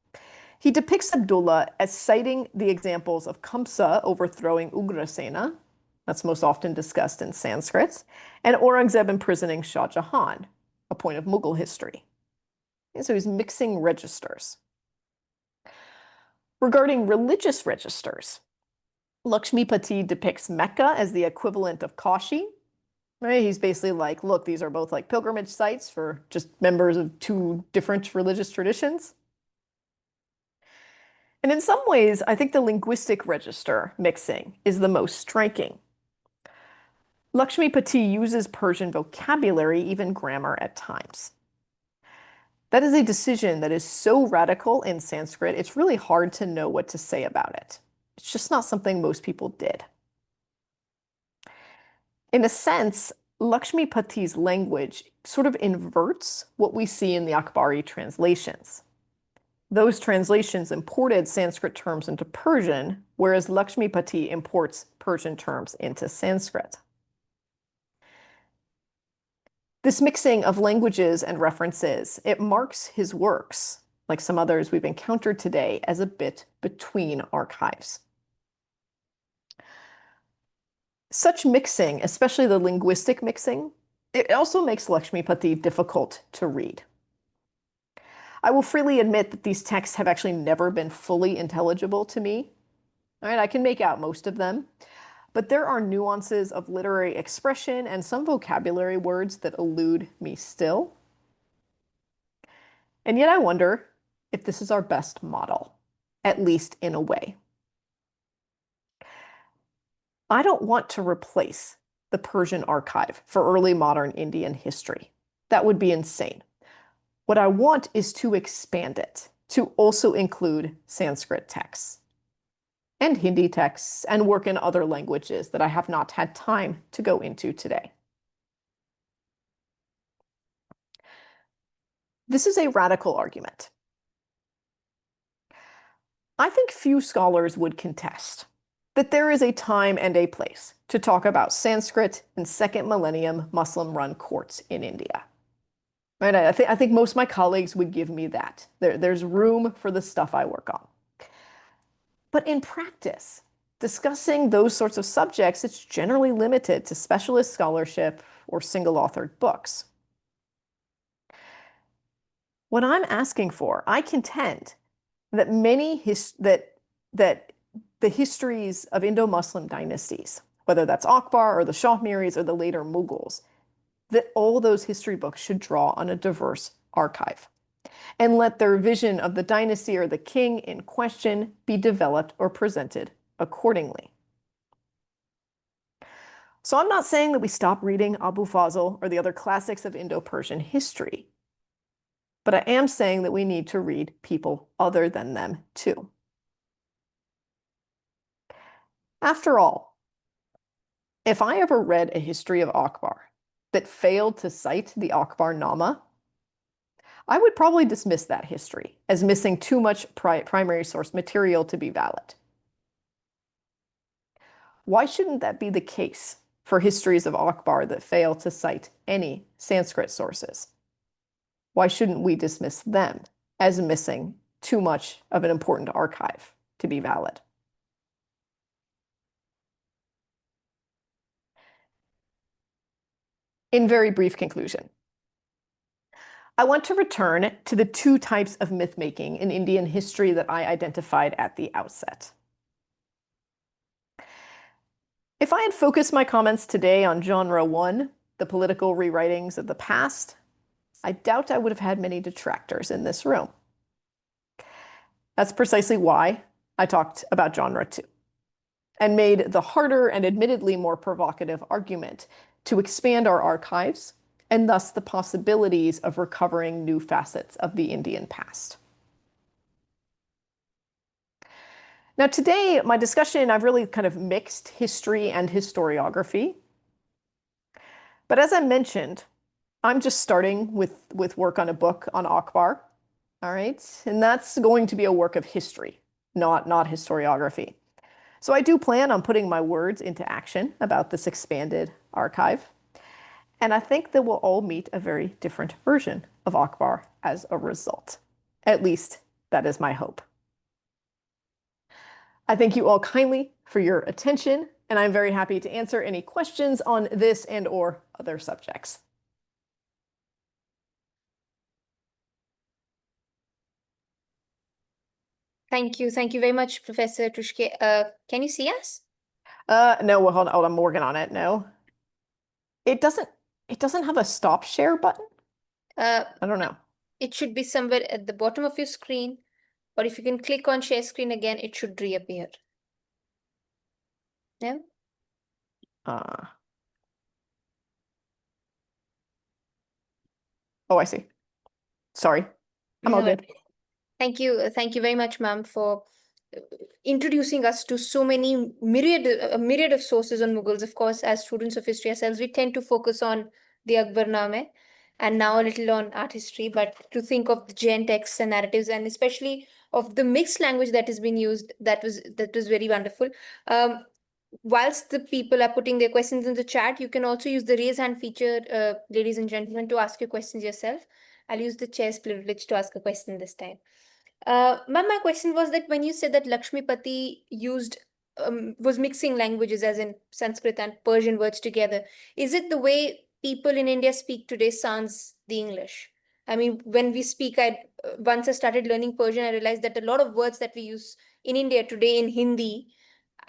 He depicts Abdullah as citing the examples of Kamsa overthrowing Ugrasena, that's most often discussed in Sanskrit, and Aurangzeb imprisoning Shah Jahan, a point of Mughal history. And so he's mixing registers. Regarding religious registers, Lakshmipati depicts Mecca as the equivalent of Kashi. Right? He's basically like, look, these are both like pilgrimage sites for just members of two different religious traditions. And in some ways, I think the linguistic register mixing is the most striking. Lakshmipati uses Persian vocabulary, even grammar at times. That is a decision that is so radical in Sanskrit, it's really hard to know what to say about it. It's just not something most people did. In a sense, Lakshmipati's language sort of inverts what we see in the Akbari translations. Those translations imported Sanskrit terms into Persian, whereas Lakshmipati imports Persian terms into Sanskrit. This mixing of languages and references, it marks his works, like some others we've encountered today, as a bit between archives. Such mixing, especially the linguistic mixing, it also makes Lakshmipati difficult to read. I will freely admit that these texts have actually never been fully intelligible to me. All right, I can make out most of them, but there are nuances of literary expression and some vocabulary words that elude me still. And yet I wonder if this is our best model, at least in a way. I don't want to replace the Persian archive for early modern Indian history. That would be insane. What I want is to expand it to also include Sanskrit texts and Hindi texts and work in other languages that I have not had time to go into today. This is a radical argument. I think few scholars would contest that there is a time and a place to talk about Sanskrit in second millennium Muslim-run courts in India. Right? I think most of my colleagues would give me that. There's room for the stuff I work on. But in practice, discussing those sorts of subjects, it's generally limited to specialist scholarship or single-authored books. What I'm asking for, I contend that that the histories of Indo-Muslim dynasties, whether that's Akbar or the Shahmiris or the later Mughals, that all those history books should draw on a diverse archive and let their vision of the dynasty or the king in question be developed or presented accordingly. So I'm not saying that we stop reading Abu Fazl or the other classics of Indo-Persian history, but I am saying that we need to read people other than them too. After all, if I ever read a history of Akbar that failed to cite the Akbarnama, I would probably dismiss that history as missing too much primary source material to be valid. Why shouldn't that be the case for histories of Akbar that fail to cite any Sanskrit sources? Why shouldn't we dismiss them as missing too much of an important archive to be valid? In very brief conclusion, I want to return to the two types of myth-making in Indian history that I identified at the outset. If I had focused my comments today on genre one, the political rewritings of the past, I doubt I would have had many detractors in this room. That's precisely why I talked about genre two and made the harder and admittedly more provocative argument to expand our archives and thus the possibilities of recovering new facets of the Indian past. Now today, my discussion, I've really kind of mixed history and historiography. But as I mentioned, I'm just starting with work on a book on Akbar, all right? And that's going to be a work of history, not historiography. So I do plan on putting my words into action about this expanded archive. And I think that we'll all meet a very different version of Akbar as a result. At least that is my hope. I thank you all kindly for your attention, and I'm very happy to answer any questions on this and or other subjects. Thank you. Thank you very much, Professor Truschke. Can you see us? No, well, hold on, I'm working on it. No. It doesn't have a stop share button? I don't know. It should be somewhere at the bottom of your screen, or if you can click on share screen again, it should reappear. No? Oh, I see. Sorry. I'm all good. Thank you. Thank you very much, ma'am, for introducing us to so many myriad of sources on Mughals. Of course, as students of history ourselves, we tend to focus on the Akbarname and now a little on art history, but to think of the Jain texts and narratives, and especially of the mixed language that has been used, that was very wonderful. whilst the people are putting their questions in the chat, you can also use the raise hand feature, ladies and gentlemen, to ask your questions yourself. I'll use the chair's privilege to ask a question this time. Ma'am, my question was that when you said that Lakshmipati was mixing languages as in Sanskrit and Persian words together, is it the way people in India speak today sans the English? I mean, when we speak, once I started learning Persian, I realized that a lot of words that we use in India today in Hindi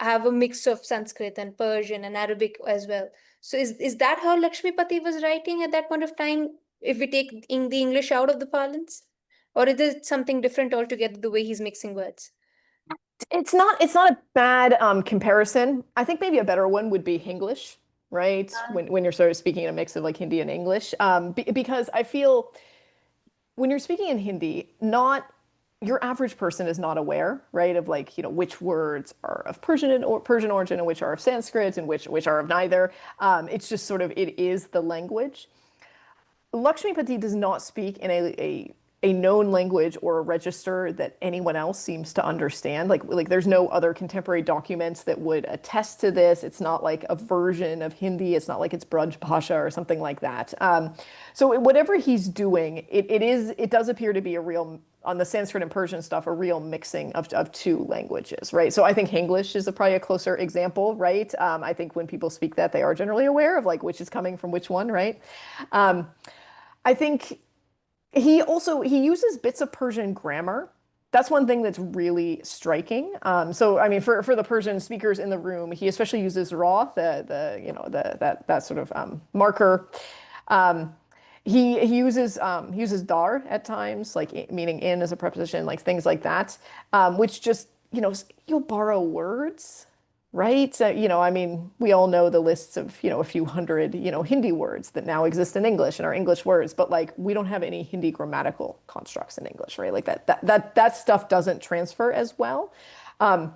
have a mix of Sanskrit and Persian and Arabic as well. So is that how Lakshmipati was writing at that point of time, if we take the English out of the parlance? Or is it something different altogether, the way he's mixing words? It's not a bad comparison. I think maybe a better one would be Hinglish, right? When you're sort of speaking in a mix of like Hindi and English. Because I feel when you're speaking in Hindi, not your average person is not aware, right, of like, which words are of Persian origin and which are of Sanskrit and which are of neither. It's just sort of it is the language. Lakshmipati does not speak in a known language or a register that anyone else seems to understand. Like there's no other contemporary documents that would attest to this. It's not like a version of Hindi. It's not like it's Braj Bhasha or something like that. So whatever he's doing, it does appear to be a real, on the Sanskrit and Persian stuff, a real mixing of two languages, right? So I think Hinglish is probably a closer example, right? I think when people speak that, they are generally aware of like which is coming from which one, right? I think he uses bits of Persian grammar. That's one thing that's really striking. So I mean, for the Persian speakers in the room, he especially uses ra, that sort of marker. Um, he uses dar at times, like meaning in as a preposition, like things like that, which just you'll borrow words, right? I mean, we all know the lists of, a few hundred, Hindi words that now exist in English and are English words, but like we don't have any Hindi grammatical constructs in English, right? Like that stuff doesn't transfer as well. Um,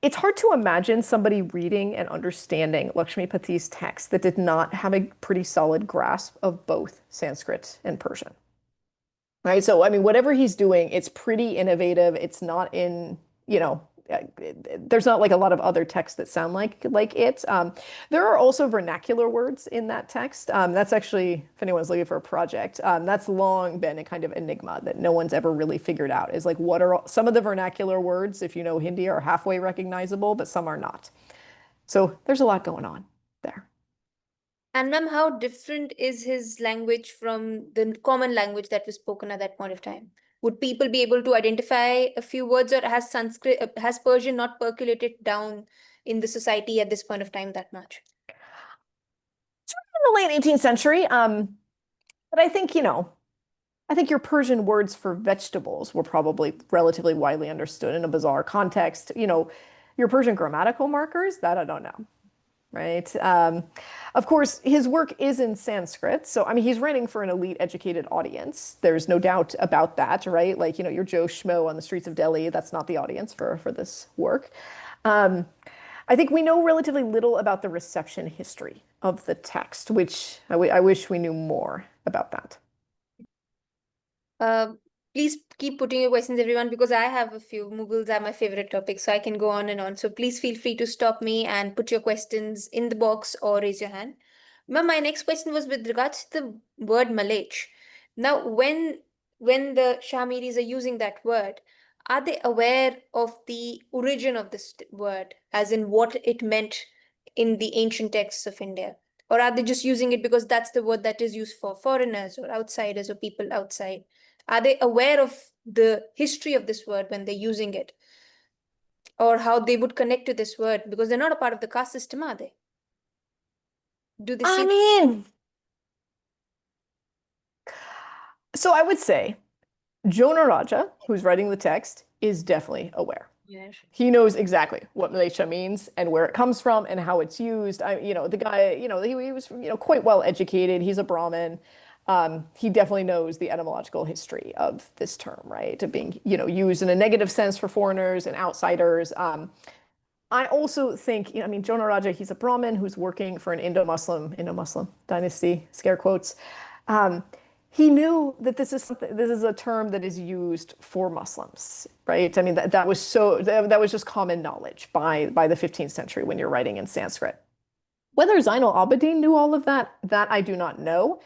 it's hard to imagine somebody reading and understanding Lakshmipati's text that did not have a pretty solid grasp of both Sanskrit and Persian. Right. So, I mean, whatever he's doing, it's pretty innovative. It's not in, there's not like a lot of other texts that sound like it. There are also vernacular words in that text. That's actually, if anyone's looking for a project, that's long been a kind of enigma that no one's ever really figured out. Is like, what are some of the vernacular words, if you know Hindi, are halfway recognizable, but some are not. So there's a lot going on there. And ma'am, how different is his language from the common language that was spoken at that point of time? Would people be able to identify a few words, or has Persian not percolated down in the society at this point of time that much? In the late 18th century, but I think, I think your Persian words for vegetables were probably relatively widely understood in a bizarre context. Your Persian grammatical markers, that I don't know, right? Of course, his work is in Sanskrit. So, I mean, he's writing for an elite educated audience. There's no doubt about that, right? Like, your Joe Schmo on the streets of Delhi, that's not the audience for this work. I think we know relatively little about the reception history of the text, which I wish we knew more about that. Please keep putting your questions, everyone, because I have a few. Mughals are my favorite topic, so I can go on and on. So please feel free to stop me and put your questions in the box or raise your hand. My next question was with regards to the word Malech. Now, when the Shamiris are using that word, are they aware of the origin of this word, as in what it meant in the ancient texts of India? Or are they just using it because that's the word that is used for foreigners or outsiders or people outside? Are they aware of the history of this word when they're using it? Or how they would connect to this word? Because they're not a part of the caste system, are they? Do they I see? mean, so I would say Jonah Raja, who's writing the text, is definitely aware. Yes. He knows exactly what militia means and where it comes from and how it's used. The guy, he was, quite well educated. He's a Brahmin. He definitely knows the etymological history of this term, right? Of being, used in a negative sense for foreigners and outsiders. I also think, Jonah Raja, he's a Brahmin who's working for an Indo-Muslim dynasty, scare quotes. he knew that this is a term that is used for Muslims, right? I mean, that was just common knowledge by the 15th century when you're writing in Sanskrit. Whether Zainal Abidin knew all of that, I do not know.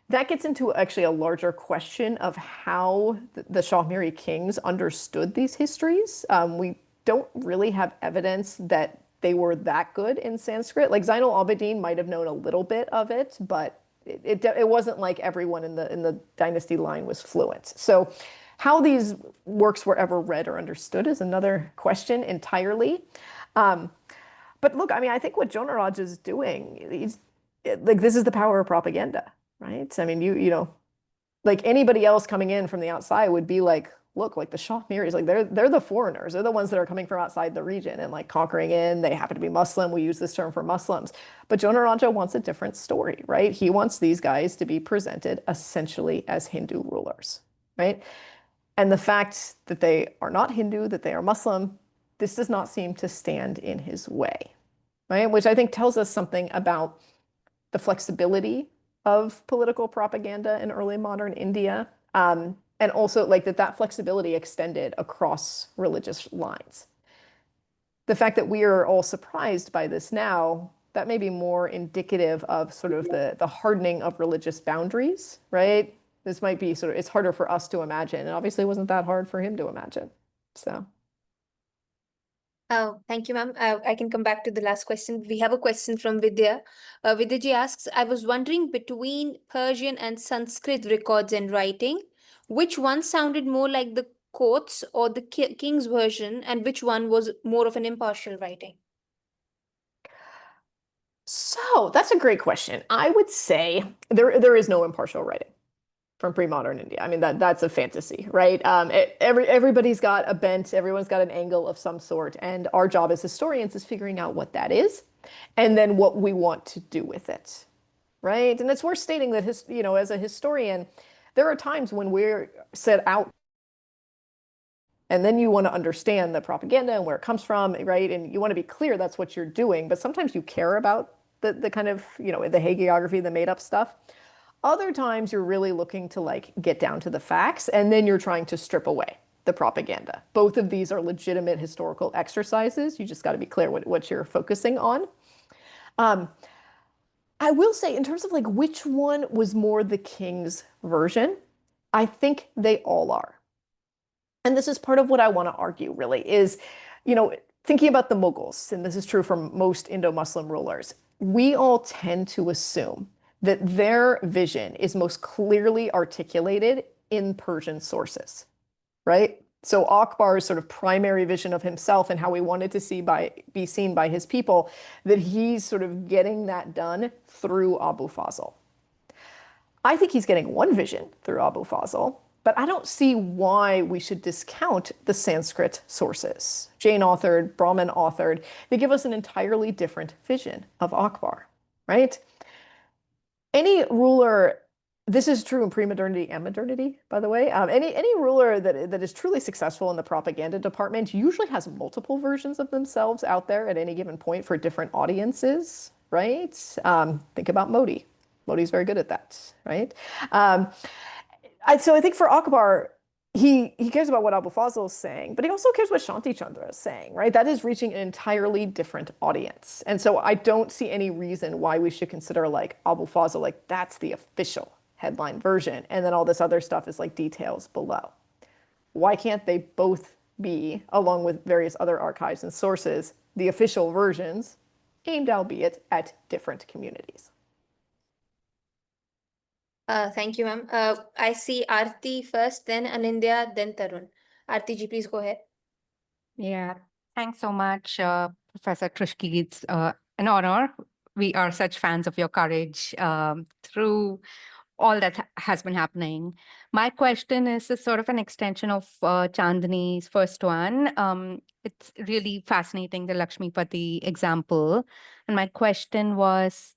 That gets into actually a larger question of how the Shahmiri kings understood these histories. We don't really have evidence that they were that good in Sanskrit. Like Zainal Abidin might have known a little bit of it, but it wasn't like everyone in the dynasty line was fluent. So how these works were ever read or understood is another question entirely. But look, I mean, I think what Jonaraj is doing, like this is the power of propaganda, right? I mean, you know, like anybody else coming in from the outside would be like, look, like the Shahmiris, like they're the foreigners. They're the ones that are coming from outside the region and like conquering in. They happen to be Muslim. We use this term for Muslims. But Jonaraja wants a different story, right? He wants these guys to be presented essentially as Hindu rulers, right? And the fact that they are not Hindu, that they are Muslim, this does not seem to stand in his way, right? Which I think tells us something about the flexibility of political propaganda in early modern India. And also like that flexibility extended across religious lines. The fact that we are all surprised by this now, that may be more indicative of sort of the hardening of religious boundaries, right? This might be sort of, it's harder for us to imagine. And obviously it wasn't that hard for him to imagine. So. Oh, thank you, ma'am. I can come back to the last question. We have a question from Vidya. Vidya ji asks, I was wondering between Persian and Sanskrit records and writing, which one sounded more like the court's or the king's version, and which one was more of an impartial writing? So that's a great question. I would say there is no impartial writing from pre-modern India. I mean, that's a fantasy, right? Everybody's got a bent, everyone's got an angle of some sort, and our job as historians is figuring out what that is, and then what we want to do with it, right? And it's worth stating that as a historian, there are times when we're set out, and then you want to understand the propaganda and where it comes from, right? And you want to be clear that's what you're doing, but sometimes you care about the kind of the hagiography, the made up stuff. Other times you're really looking to like get down to the facts, and then you're trying to strip away the propaganda. Both of these are legitimate historical exercises. You just got to be clear what you're focusing on. I will say in terms of like which one was more the king's version, I think they all are. And this is part of what I want to argue really is, thinking about the Mughals, and this is true for most Indo-Muslim rulers, we all tend to assume that their vision is most clearly articulated in Persian sources, right? So Akbar's sort of primary vision of himself and how he wanted to be seen by his people, that he's sort of getting that done through Abu Fazl. I think he's getting one vision through Abu Fazl, but I don't see why we should discount the Sanskrit sources. Jain authored, Brahmin authored, they give us an entirely different vision of Akbar, right? Any ruler, this is true in pre-modernity and modernity, by the way. Any ruler that is truly successful in the propaganda department usually has multiple versions of themselves out there at any given point for different audiences, right? Think about Modi. Modi's very good at that, right? So I think for Akbar, he cares about what Abu Fazl is saying, but he also cares what Shanti Chandra is saying, right? That is reaching an entirely different audience. And so I don't see any reason why we should consider like Abu Fazl, like that's the official headline version. And then all this other stuff is like details below. Why can't they both be, along with various other archives and sources, the official versions, aimed albeit at different communities? Thank you, ma'am. I see Aarti first, then Anindya, then Tarun. Aarti ji, please go ahead. Yeah, thanks so much, Professor Truschke. It's an honor. We are such fans of your courage through all that has been happening. My question is a sort of an extension of Chandani's first one. It's really fascinating, the Lakshmipati example. And my question was,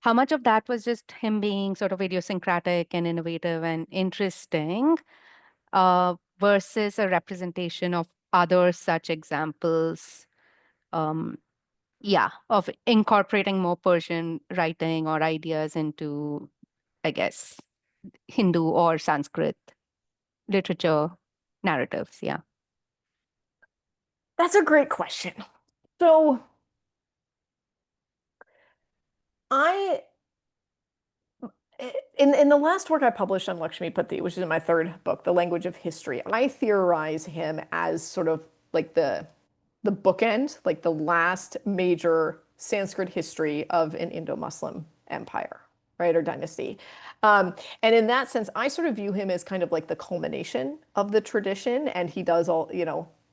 how much of that was just him being sort of idiosyncratic and innovative and interesting versus a representation of other such examples, of incorporating more Persian writing or ideas into, I guess, Hindu or Sanskrit literature narratives? Yeah. That's a great question. So in the last work I published on Lakshmipati, which is in my third book, The Language of History, I theorize him as sort of like the bookend, like the last major Sanskrit history of an Indo-Muslim empire, right, or dynasty. And in that sense, I sort of view him as kind of like the culmination of the tradition, and he does all,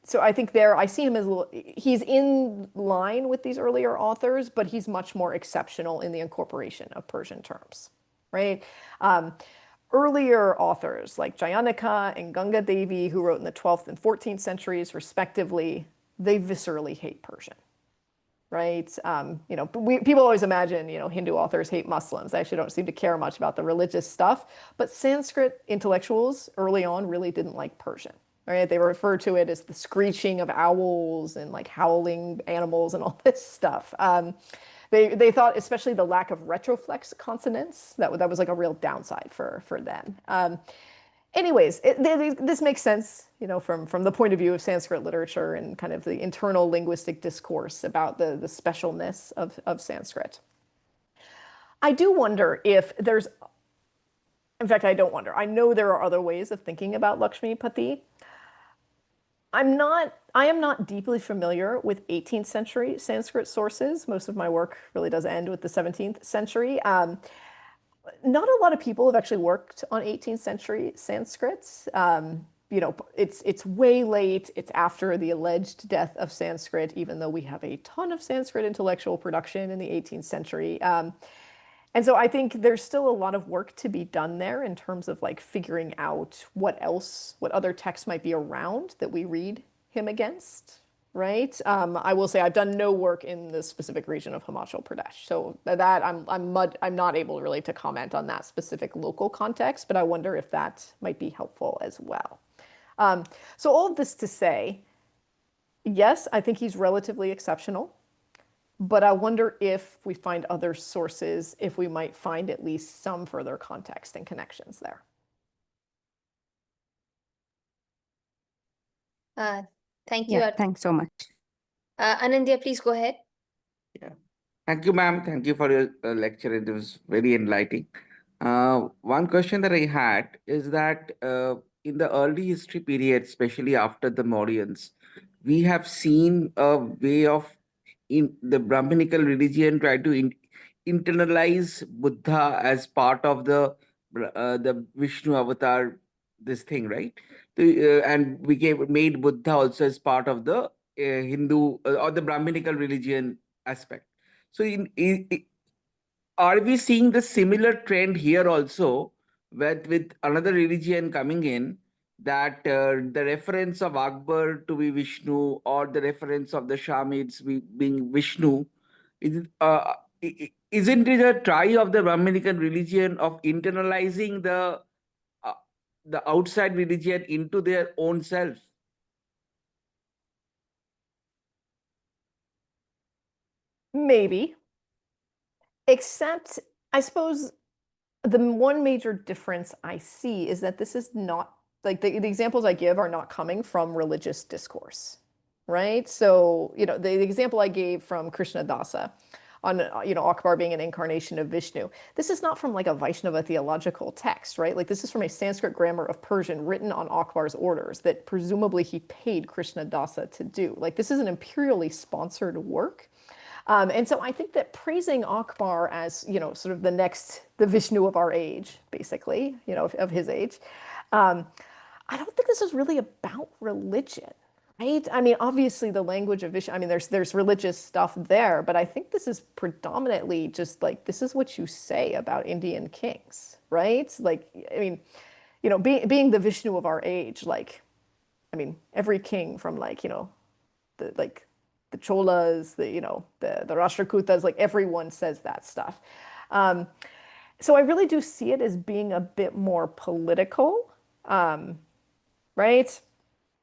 so I think there, I see him as he's in line with these earlier authors, but he's much more exceptional in the incorporation of Persian terms, right? Earlier authors like Jayanaka and Ganga Devi, who wrote in the 12th and 14th centuries, respectively, they viscerally hate Persian, right? People always imagine, Hindu authors hate Muslims. They actually don't seem to care much about the religious stuff. But Sanskrit intellectuals early on really didn't like Persian, right? They refer to it as the screeching of owls and like howling animals and all this stuff. They thought, especially the lack of retroflex consonants, that was like a real downside for them. Anyways, this makes sense, from the point of view of Sanskrit literature and kind of the internal linguistic discourse about the specialness of Sanskrit. I do wonder if there's, in fact, I don't wonder. I know there are other ways of thinking about Lakshmipati. I am not deeply familiar with 18th century Sanskrit sources. Most of my work really does end with the 17th century. Not a lot of people have actually worked on 18th century Sanskrit. It's way late. It's after the alleged death of Sanskrit, even though we have a ton of Sanskrit intellectual production in the 18th century. And so I think there's still a lot of work to be done there in terms of like figuring out what other texts might be around that we read him against, right? I will say I've done no work in the specific region of Himachal Pradesh, so that I'm not able really to comment on that specific local context, but I wonder if that might be helpful as well. So all of this to say, yes, I think he's relatively exceptional, but I wonder if we find other sources, if we might find at least some further context and connections there. Thank you. Yeah, thanks so much. Anindya, please go ahead. Yeah. Thank you, ma'am. Thank you for your lecture. It was very enlightening. One question that I had is that in the early history period, especially after the Mauryans, we have seen a way of in the Brahminical religion try to internalize Buddha as part of the Vishnu avatar, this thing, right? And made Buddha also as part of the Hindu or the Brahminical religion aspect. So are we seeing the similar trend here also with another religion coming in, that the reference of Akbar to be Vishnu or the reference of the Shamids being Vishnu, isn't it a try of the Brahminical religion of internalizing the outside religion into their own self? Maybe. Except, I suppose, the one major difference I see is that this is not, like the examples I give are not coming from religious discourse, right? So, the example I gave from Krishna Dasa on, Akbar being an incarnation of Vishnu, this is not from like a Vaishnava theological text, right? Like this is from a Sanskrit grammar of Persian written on Akbar's orders that presumably he paid Krishna Dasa to do. Like this is an imperially sponsored work. And so I think that praising Akbar as, sort of the Vishnu of our age, basically, of his age, I don't think this is really about religion, right? I mean, obviously the language of Vishnu, I mean, there's religious stuff there, but I think this is predominantly just like, this is what you say about Indian kings, right? Like, I mean, being the Vishnu of our age, like, I mean, every king from like, the Cholas, the Rashtrakutas, like everyone says that stuff. So I really do see it as being a bit more political, right?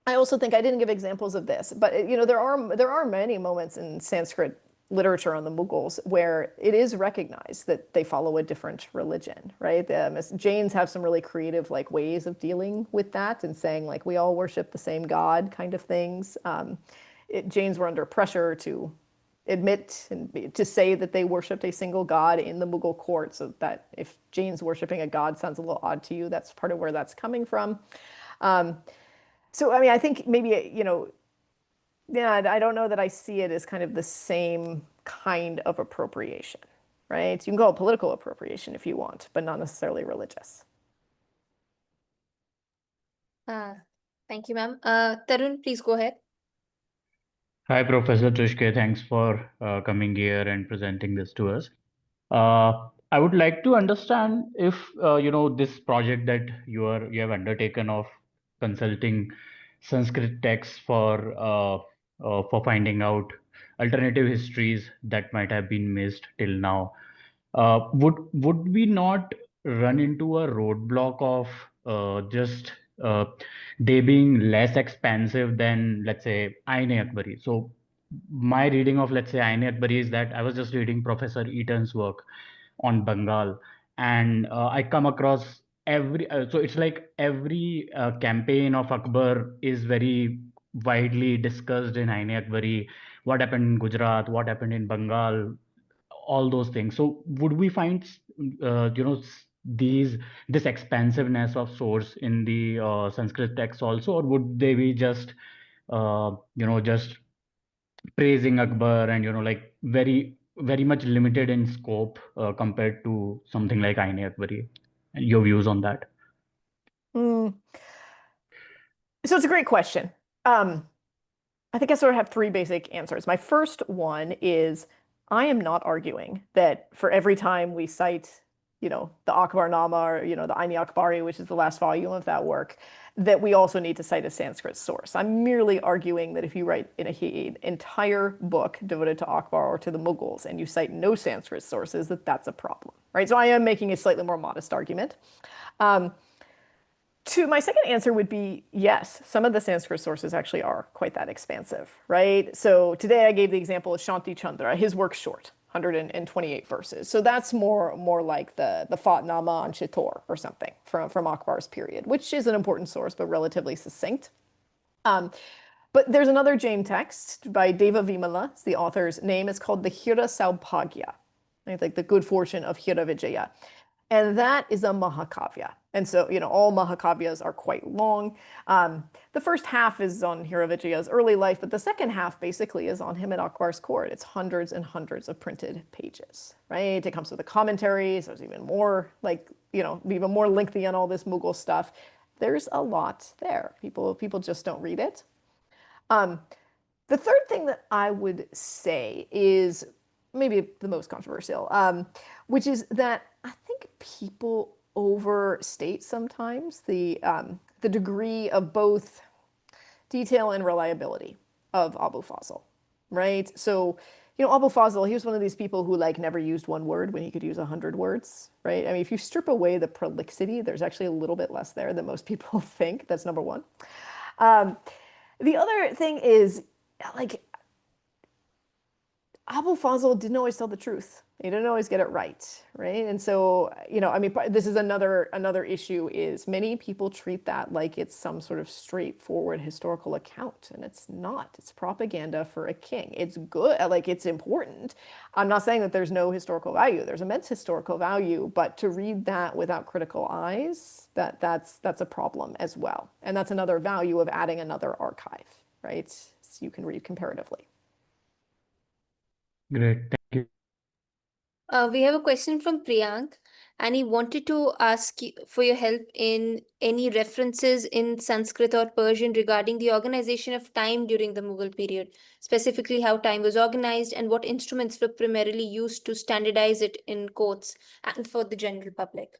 I also think I didn't give examples of this, but there are many moments in Sanskrit literature on the Mughals where it is recognized that they follow a different religion, right? The Jains have some really creative like ways of dealing with that and saying like we all worship the same God kind of things. Jains were under pressure to admit and to say that they worshipped a single God in the Mughal court, so that if Jains worshiping a God sounds a little odd to you, that's part of where that's coming from. So, I mean, I think maybe, yeah, I don't know that I see it as kind of the same kind of appropriation, right? You can call it political appropriation if you want, but not necessarily religious. Thank you, ma'am. Tarun, please go ahead. Hi, Professor Truschke. Thanks for coming here and presenting this to us. I would like to understand if this project that you have undertaken of consulting Sanskrit texts for finding out alternative histories that might have been missed till now. Would we not run into a roadblock of just they being less expansive than, let's say, Aine Akbari? So my reading of, let's say, Aine Akbari is that I was just reading Professor Eaton's work on Bengal, and I come across so it's like every campaign of Akbar is very widely discussed in Aine Akbari. What happened in Gujarat? What happened in Bengal? All those things. So would we find this expansiveness of source in the Sanskrit text also, or would they be just just praising Akbar and like very very much limited in scope compared to something like Aine Akbari? And your views on that? So it's a great question. I think I sort of have three basic answers. My first one is I am not arguing that for every time we cite, the Akbarnama or, the Aini Akbari, which is the last volume of that work, that we also need to cite a Sanskrit source. I'm merely arguing that if you write in an entire book devoted to Akbar or to the Mughals and you cite no Sanskrit sources, that's a problem, right? So I am making a slightly more modest argument. My second answer would be yes, some of the Sanskrit sources actually are quite that expansive, right? So today I gave the example of Shanti Chandra. His work's short, 128 verses. So that's more like the Fatnama on Chittor or something from Akbar's period, which is an important source, but relatively succinct. But there's another Jain text by Deva Vimala. The author's name is called the Hira Saubhagya, right? Like the good fortune of Hira Vijaya. And that is a Mahakavya. And so, all Mahakavyas are quite long. The first half is on Hira Vijaya's early life, but the second half basically is on him at Akbar's court. It's hundreds and hundreds of printed pages, right? It comes with a commentary, so it's even more even more lengthy on all this Mughal stuff. There's a lot there. People just don't read it. The third thing that I would say is maybe the most controversial, which is that I think people overstate sometimes the degree of both detail and reliability of Abu Fazl, right? So, Abu Fazl, he was one of these people who never used one word when he could use 100 words, right? I mean, if you strip away the prolixity, there's actually a little bit less there than most people think. That's number one. The other thing is, Abu Fazl didn't always tell the truth. He didn't always get it right, right? And so, this is another issue is many people treat that like it's some sort of straightforward historical account, and it's not. It's propaganda for a king. It's good, it's important. I'm not saying that there's no historical value. There's immense historical value, but to read that without critical eyes, that's a problem as well. And that's another value of adding another archive, right? So you can read comparatively. Great, thank you. We have a question from Priyank, and he wanted to ask you for your help in any references in Sanskrit or Persian regarding the organization of time during the Mughal period, specifically how time was organized and what instruments were primarily used to standardize it in courts and for the general public.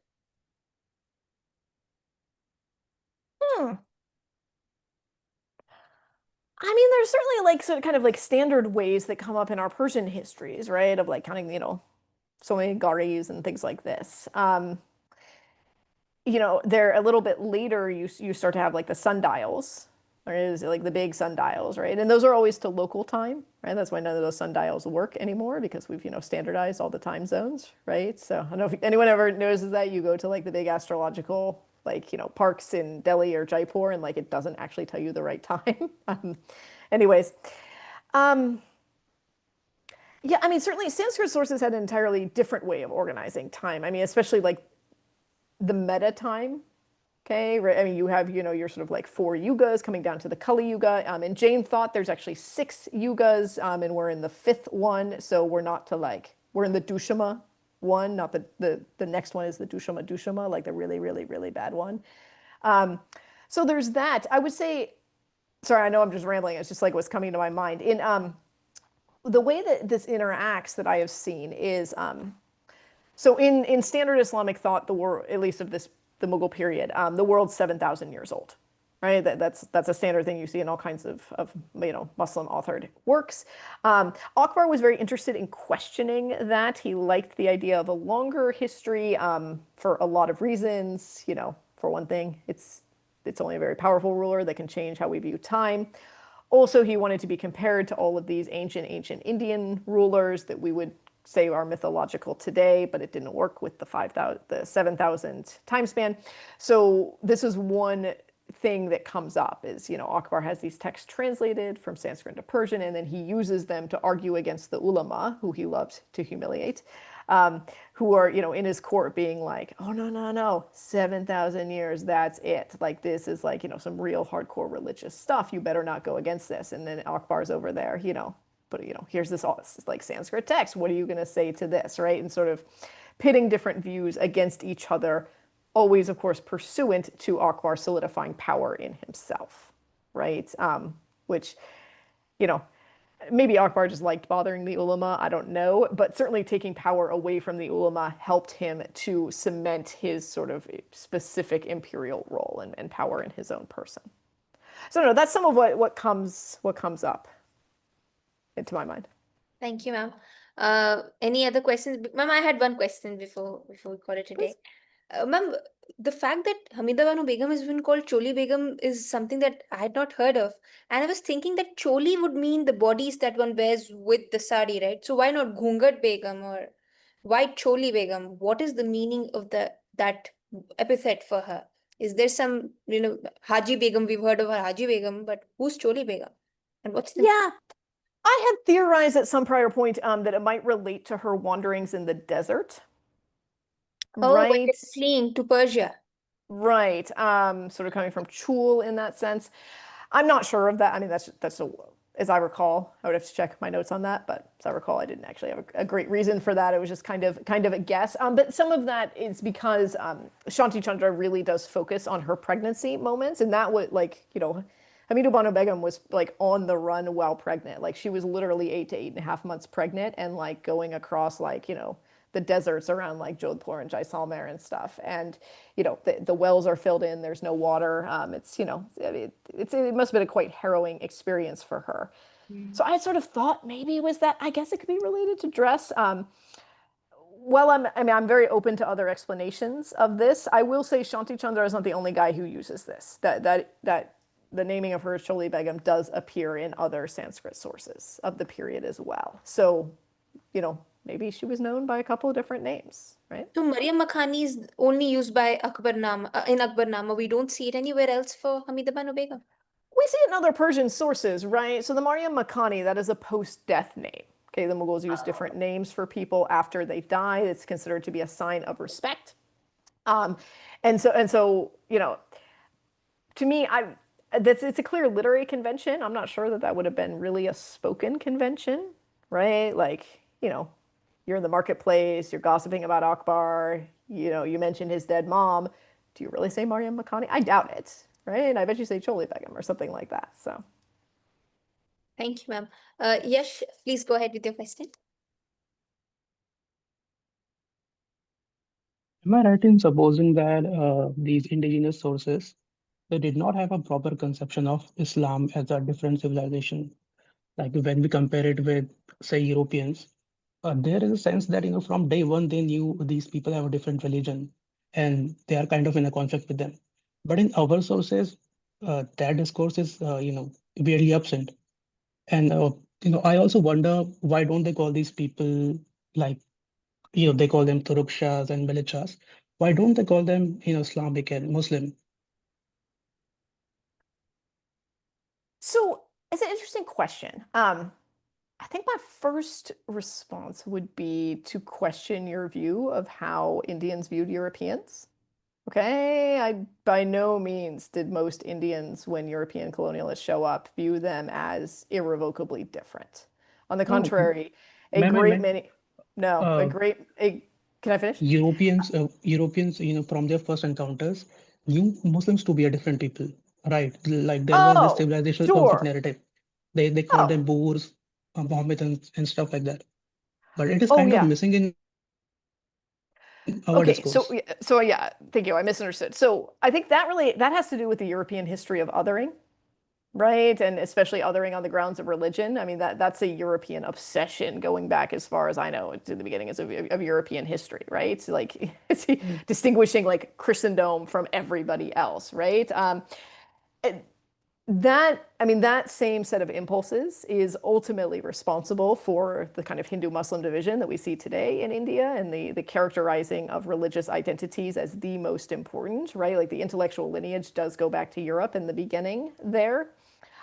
I mean, there's certainly kind of standard ways that come up in our Persian histories, right? Of counting, so many garis and things like this. They're a little bit later, you start to have the sundials, Or is it like the big sundials, right? And those are always to local time, right? That's why none of those sundials work anymore because we've, standardized all the time zones, right? So I don't know if anyone ever notices that you go to like the big astrological, like, parks in Delhi or Jaipur and like it doesn't actually tell you the right time. Anyways, yeah, I mean, certainly Sanskrit sources had an entirely different way of organizing time. I mean, especially like the meta time. Okay, right. I mean, you have, your sort of like 4 yugas coming down to the Kali Yuga. In Jain thought, there's actually 6 yugas, and we're in the 5th one. So we're not to like, we're in the Dushama one, not the next one is the Dushama, like the really, really, really bad one. So there's that. I would say, sorry, I know I'm just rambling. It's just like what's coming to my mind. In the way that this interacts that I have seen is, so in standard Islamic thought, the world, at least of the Mughal period, the world's 7,000 years old, right? That's a standard thing you see in all kinds of Muslim authored works. Akbar was very interested in questioning that. He liked the idea of a longer history for a lot of reasons. For one thing, it's only a very powerful ruler that can change how we view time. Also, he wanted to be compared to all of these ancient Indian rulers that we would say are mythological today, but it didn't work with the 7,000 time span. So this is one thing that comes up is, Akbar has these texts translated from Sanskrit to Persian, and then he uses them to argue against the ulama, who he loved to humiliate, who are, in his court being like, oh, no, 7,000 years, that's it. Like, this is like, some real hardcore religious stuff. You better not go against this. And then Akbar's over there, but here's this like Sanskrit text. What are you going to say to this, right? And sort of pitting different views against each other, always, of course, pursuant to Akbar solidifying power in himself, right? Which, maybe Akbar just liked bothering the ulama, I don't know, but certainly taking power away from the ulama helped him to cement his sort of specific imperial role and power in his own person. So no, that's some of what comes up into my mind. Thank you, ma'am. Any other questions? Ma'am, I had one question before we call it a day. Ma'am, the fact that Hamida Banu Begum has been called Choli Begum is something that I had not heard of. And I was thinking that Choli would mean the bodies that one wears with the sari, right? So why not Ghungat Begum or why Choli Begum? What is the meaning of that epithet for her? Is there some, Haji Begum, we've heard of her Haji Begum, but who's Choli Begum? And what's the Yeah, I had theorized at some prior point that it might relate to her wanderings in the desert. when Right. they're fleeing to Persia. Right. Sort of coming from Chul in that sense. I'm not sure of that. I mean, that's as I recall, I would have to check my notes on that, but as I recall, I didn't actually have a great reason for that. It was just kind of a guess. But some of that is because Shanti Chandra really does focus on her pregnancy moments, and that would Hamida Banu Begum was like on the run while pregnant. Like she was literally 8 to 8.5 months pregnant and like going across like, the deserts around like Jodhpur and Jaisalmer and stuff. And, the wells are filled in, there's no water. It must have been a quite harrowing experience for her. So I had sort of thought maybe it was that. I guess it could be related to dress. Well, I'm very open to other explanations of this. I will say Shanti Chandra is not the only guy who uses this. That the naming of her as Choli Begum does appear in other Sanskrit sources of the period as well. So, maybe she was known by a couple of different names, right? So Maryam Makhani is only used by Akbarnama in Akbarnama. We don't see it anywhere else for Hamida Banu Begum. We see it in other Persian sources, right? So the Maryam Makhani, that is a post-death name. Okay, the Mughals use different names for people after they die. It's considered to be a sign of respect. And so, to me, it's a clear literary convention. I'm not sure that would have been really a spoken convention, right? Like, you're in the marketplace, you're gossiping about Akbar, you mentioned his dead mom. Do you really say Maryam Makhani? I doubt it, right? I bet you say Choli Begum or something like that. So, thank you, ma'am. Yash, please go ahead with your question. Am I right in supposing that these indigenous sources, they did not have a proper conception of Islam as a different civilization? Like when we compare it with, say, Europeans, there is a sense that, from day one, they knew these people have a different religion and they are kind of in a conflict with them. But in our sources, that discourse is, weirdly absent. And, I also wonder, why don't they call these people, like, they call them Turukshas and Militias. Why don't they call them, Islamic and Muslim? So it's an interesting question. I think my first response would be to question your view of how Indians viewed Europeans. Okay, by no means did most Indians, when European colonialists show up, view them as irrevocably different. On the No, contrary, a ma'am, I great meant many, no, can I finish? Europeans, from their first encounters knew Muslims to be a different people, right? Like there was this Oh, civilization conflict sure. narrative. They called them Oh, Boers, Mohammedans, and stuff like that. But it is oh kind of yeah. missing in our Okay, discourse. so yeah, thank you. I misunderstood. So I think that has to do with the European history of othering, right? And especially othering on the grounds of religion. I mean, that's a European obsession going back as far as I know to the beginnings of European history, right? So like it's distinguishing like Christendom from everybody else, right? That same set of impulses is ultimately responsible for the kind of Hindu-Muslim division that we see today in India and the characterizing of religious identities as the most important, right? Like the intellectual lineage does go back to Europe in the beginning there.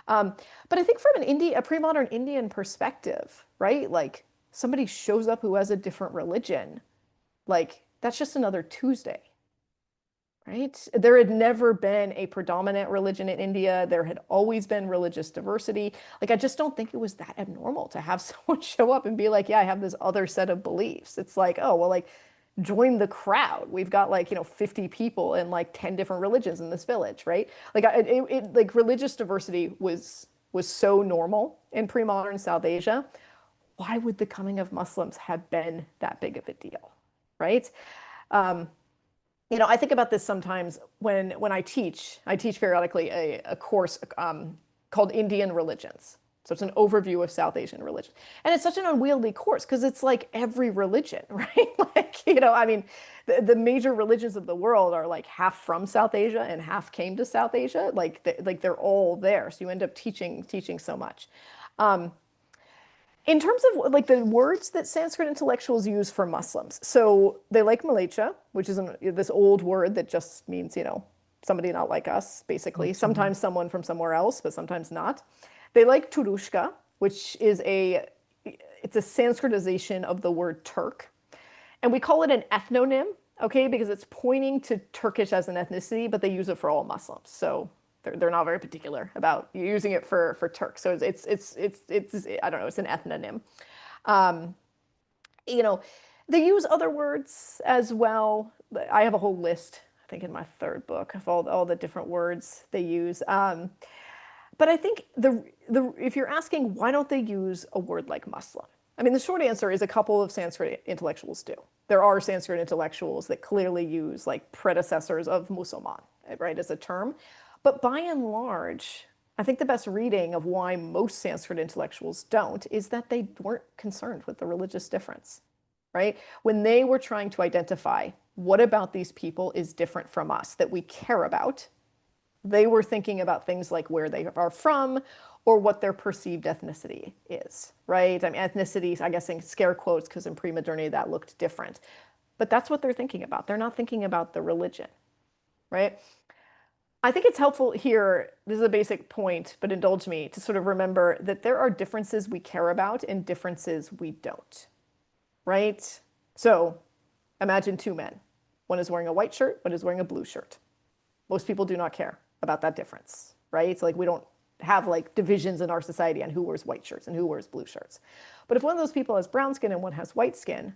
But I think from a pre-modern Indian perspective, right? Like somebody shows up who has a different religion, like that's just another Tuesday, right? There had never been a predominant religion in India. There had always been religious diversity. Like, I just don't think it was that abnormal to have someone show up and be like, yeah, I have this other set of beliefs. It's like, oh, well, like, join the crowd. We've got like, 50 people and like 10 different religions in this village, right? Like, like religious diversity was so normal in pre-modern South Asia. Why would the coming of Muslims have been that big of a deal, right? I think about this sometimes when I teach. I teach periodically a course called Indian Religions. So it's an overview of South Asian religion. And it's such an unwieldy course because it's like every religion, right? Like, I mean, the major religions of the world are like half from South Asia and half came to South Asia. Like they're all there. So you end up teaching so much. In terms of like the words that Sanskrit intellectuals use for Muslims, so they like Malaysia, which is this old word that just means, somebody not like us, basically. Sometimes someone from somewhere else, but sometimes not. They like Turushka, which is it's a Sanskritization of the word Turk. And we call it an ethnonym, okay, because it's pointing to Turkish as an ethnicity, but they use it for all Muslims. So they're not very particular about using it for Turks. So it's I don't know, it's an ethnonym. They use other words as well. I have a whole list, I think in my third book, of all the different words they use. But I think if you're asking why don't they use a word like Muslim? I mean, the short answer is a couple of Sanskrit intellectuals do. There are Sanskrit intellectuals that clearly use like predecessors of Musulman, right, as a term. But by and large, I think the best reading of why most Sanskrit intellectuals don't is that they weren't concerned with the religious difference, right? When they were trying to identify what about these people is different from us that we care about, they were thinking about things like where they are from or what their perceived ethnicity is, right? I mean, ethnicity, I guess in scare quotes, because in pre-modernity that looked different. But that's what they're thinking about. They're not thinking about the religion, right? I think it's helpful here, this is a basic point, but indulge me, to sort of remember that there are differences we care about and differences we don't, right? So imagine two men. One is wearing a white shirt, one is wearing a blue shirt. Most people do not care about that difference, right? It's like we don't have like divisions in our society on who wears white shirts and who wears blue shirts. But if one of those people has brown skin and one has white skin,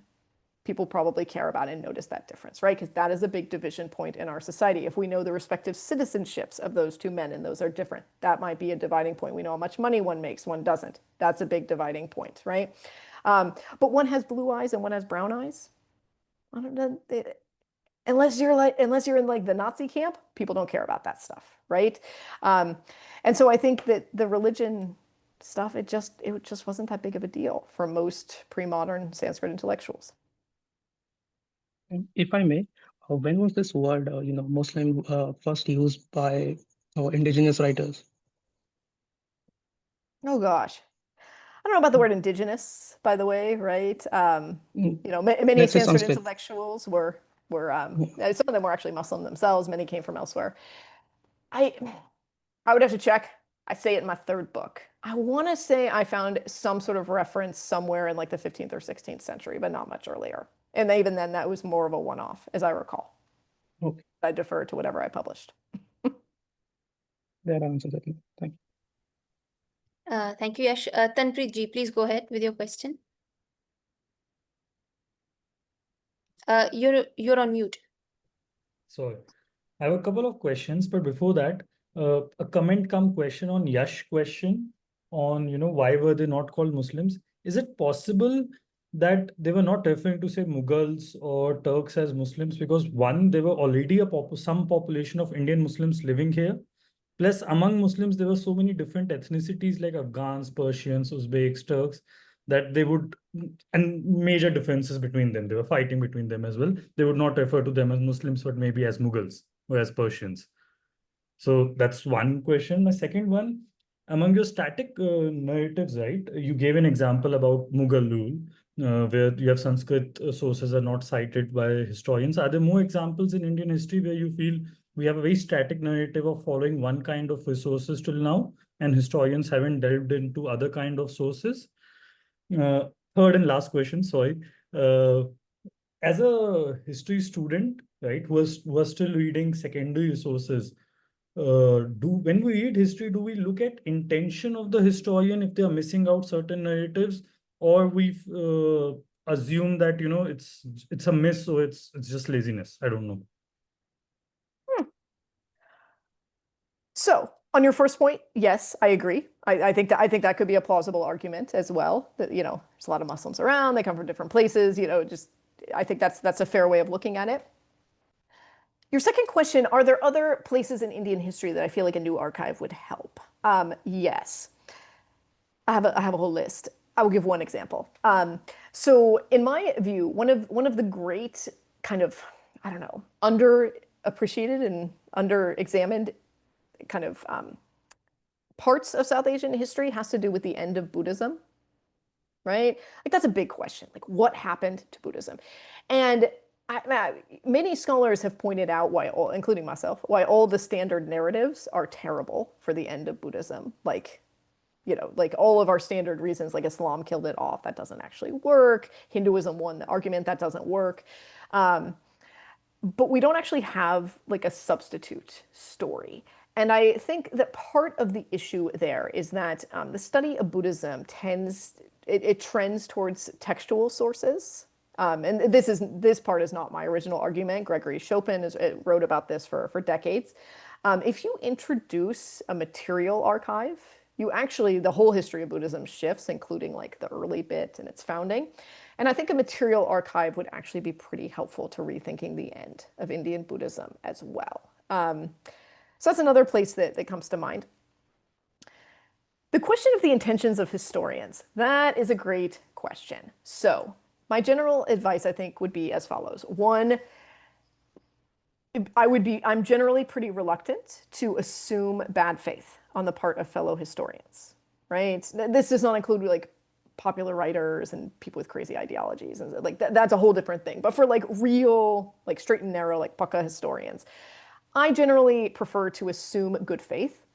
people probably care about and notice that difference, right? Because that is a big division point in our society. If we know the respective citizenships of those two men and those are different, that might be a dividing point. We know how much money one makes, one doesn't. That's a big dividing point, right? But one has blue eyes and one has brown eyes. I don't know. Unless you're in like the Nazi camp, people don't care about that stuff, right? And so I think that the religion stuff, it just wasn't that big of a deal for most pre-modern Sanskrit intellectuals. If I may, when was this word, Muslim, first used by or indigenous writers? Oh gosh. I don't know about the word indigenous, by the way, right? Many Let's say Sanskrit Sanskrit. intellectuals were some of them were actually Muslim themselves. Many came from elsewhere. I would have to check. I say it in my third book. I want to say I found some sort of reference somewhere in like the 15th or 16th century, but not much earlier. And even then, that was more of a one-off, as I recall. Okay, I defer to whatever I published. that answers it. Thank you. Thank you, Yash. Tanpreet ji, please go ahead with your question. You're on mute. Sorry. I have a couple of questions, but before that, a comment come question on Yash question on, why were they not called Muslims? Is it possible that they were not referring to, say, Mughals or Turks as Muslims because one, there were already some population of Indian Muslims living here. Plus, among Muslims, there were so many different ethnicities like Afghans, Persians, Uzbeks, Turks, that they would, and major differences between them. They were fighting between them as well. They would not refer to them as Muslims, but maybe as Mughals or as Persians. So that's one question. My second one, among your static narratives, right? You gave an example about Mughal rule, where you have Sanskrit sources are not cited by historians. Are there more examples in Indian history where you feel we have a very static narrative of following one kind of resources till now, and historians haven't delved into other kind of sources? Third and last question, sorry. As a history student, right, who was still reading secondary sources, when we read history, do we look at intention of the historian if they are missing out certain narratives, or we assume that it's a miss, so it's just laziness? I don't know. So on your first point, yes, I agree. I think that could be a plausible argument as well. That there's a lot of Muslims around. They come from different places. I think that's a fair way of looking at it. Your second question, are there other places in Indian history that I feel like a new archive would help? Yes. I have a whole list. I will give one example. So in my view, one of the great kind of, I don't know, underappreciated and underexamined kind of parts of South Asian history has to do with the end of Buddhism, right? Like that's a big question. Like what happened to Buddhism? And many scholars have pointed out including myself, why all the standard narratives are terrible for the end of Buddhism. Like all of our standard reasons, like Islam killed it off, that doesn't actually work. Hinduism won the argument, that doesn't work. But we don't actually have like a substitute story. And I think that part of the issue there is that the study of Buddhism trends towards textual sources. And this part is not my original argument. Gregory Chopin wrote about this for decades. If you introduce a material archive, the whole history of Buddhism shifts, including like the early bit and its founding. And I think a material archive would actually be pretty helpful to rethinking the end of Indian Buddhism as well. So that's another place that comes to mind. The question of the intentions of historians, that is a great question. So my general advice, I think, would be as follows. One, I'm generally pretty reluctant to assume bad faith on the part of fellow historians, right? This does not include like popular writers and people with crazy ideologies, and like that's a whole different thing. But for like real, like straight and narrow, like Pukka historians, I generally prefer to assume good faith.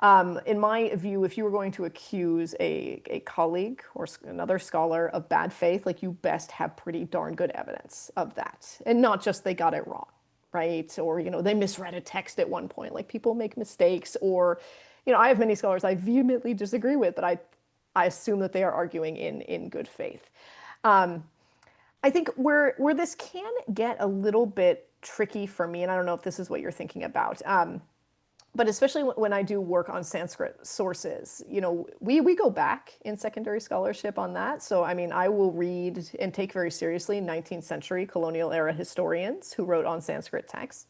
In my view, if you were going to accuse a colleague or another scholar of bad faith, like you best have pretty darn good evidence of that, and not just they got it wrong, right? Or they misread a text at one point. Like people make mistakes, or I have many scholars I vehemently disagree with, but I assume that they are arguing in good faith. I think where this can get a little bit tricky for me, and I don't know if this is what you're thinking about, but especially when I do work on Sanskrit sources, we go back in secondary scholarship on that. So, I mean, I will read and take very seriously 19th century colonial era historians who wrote on Sanskrit texts.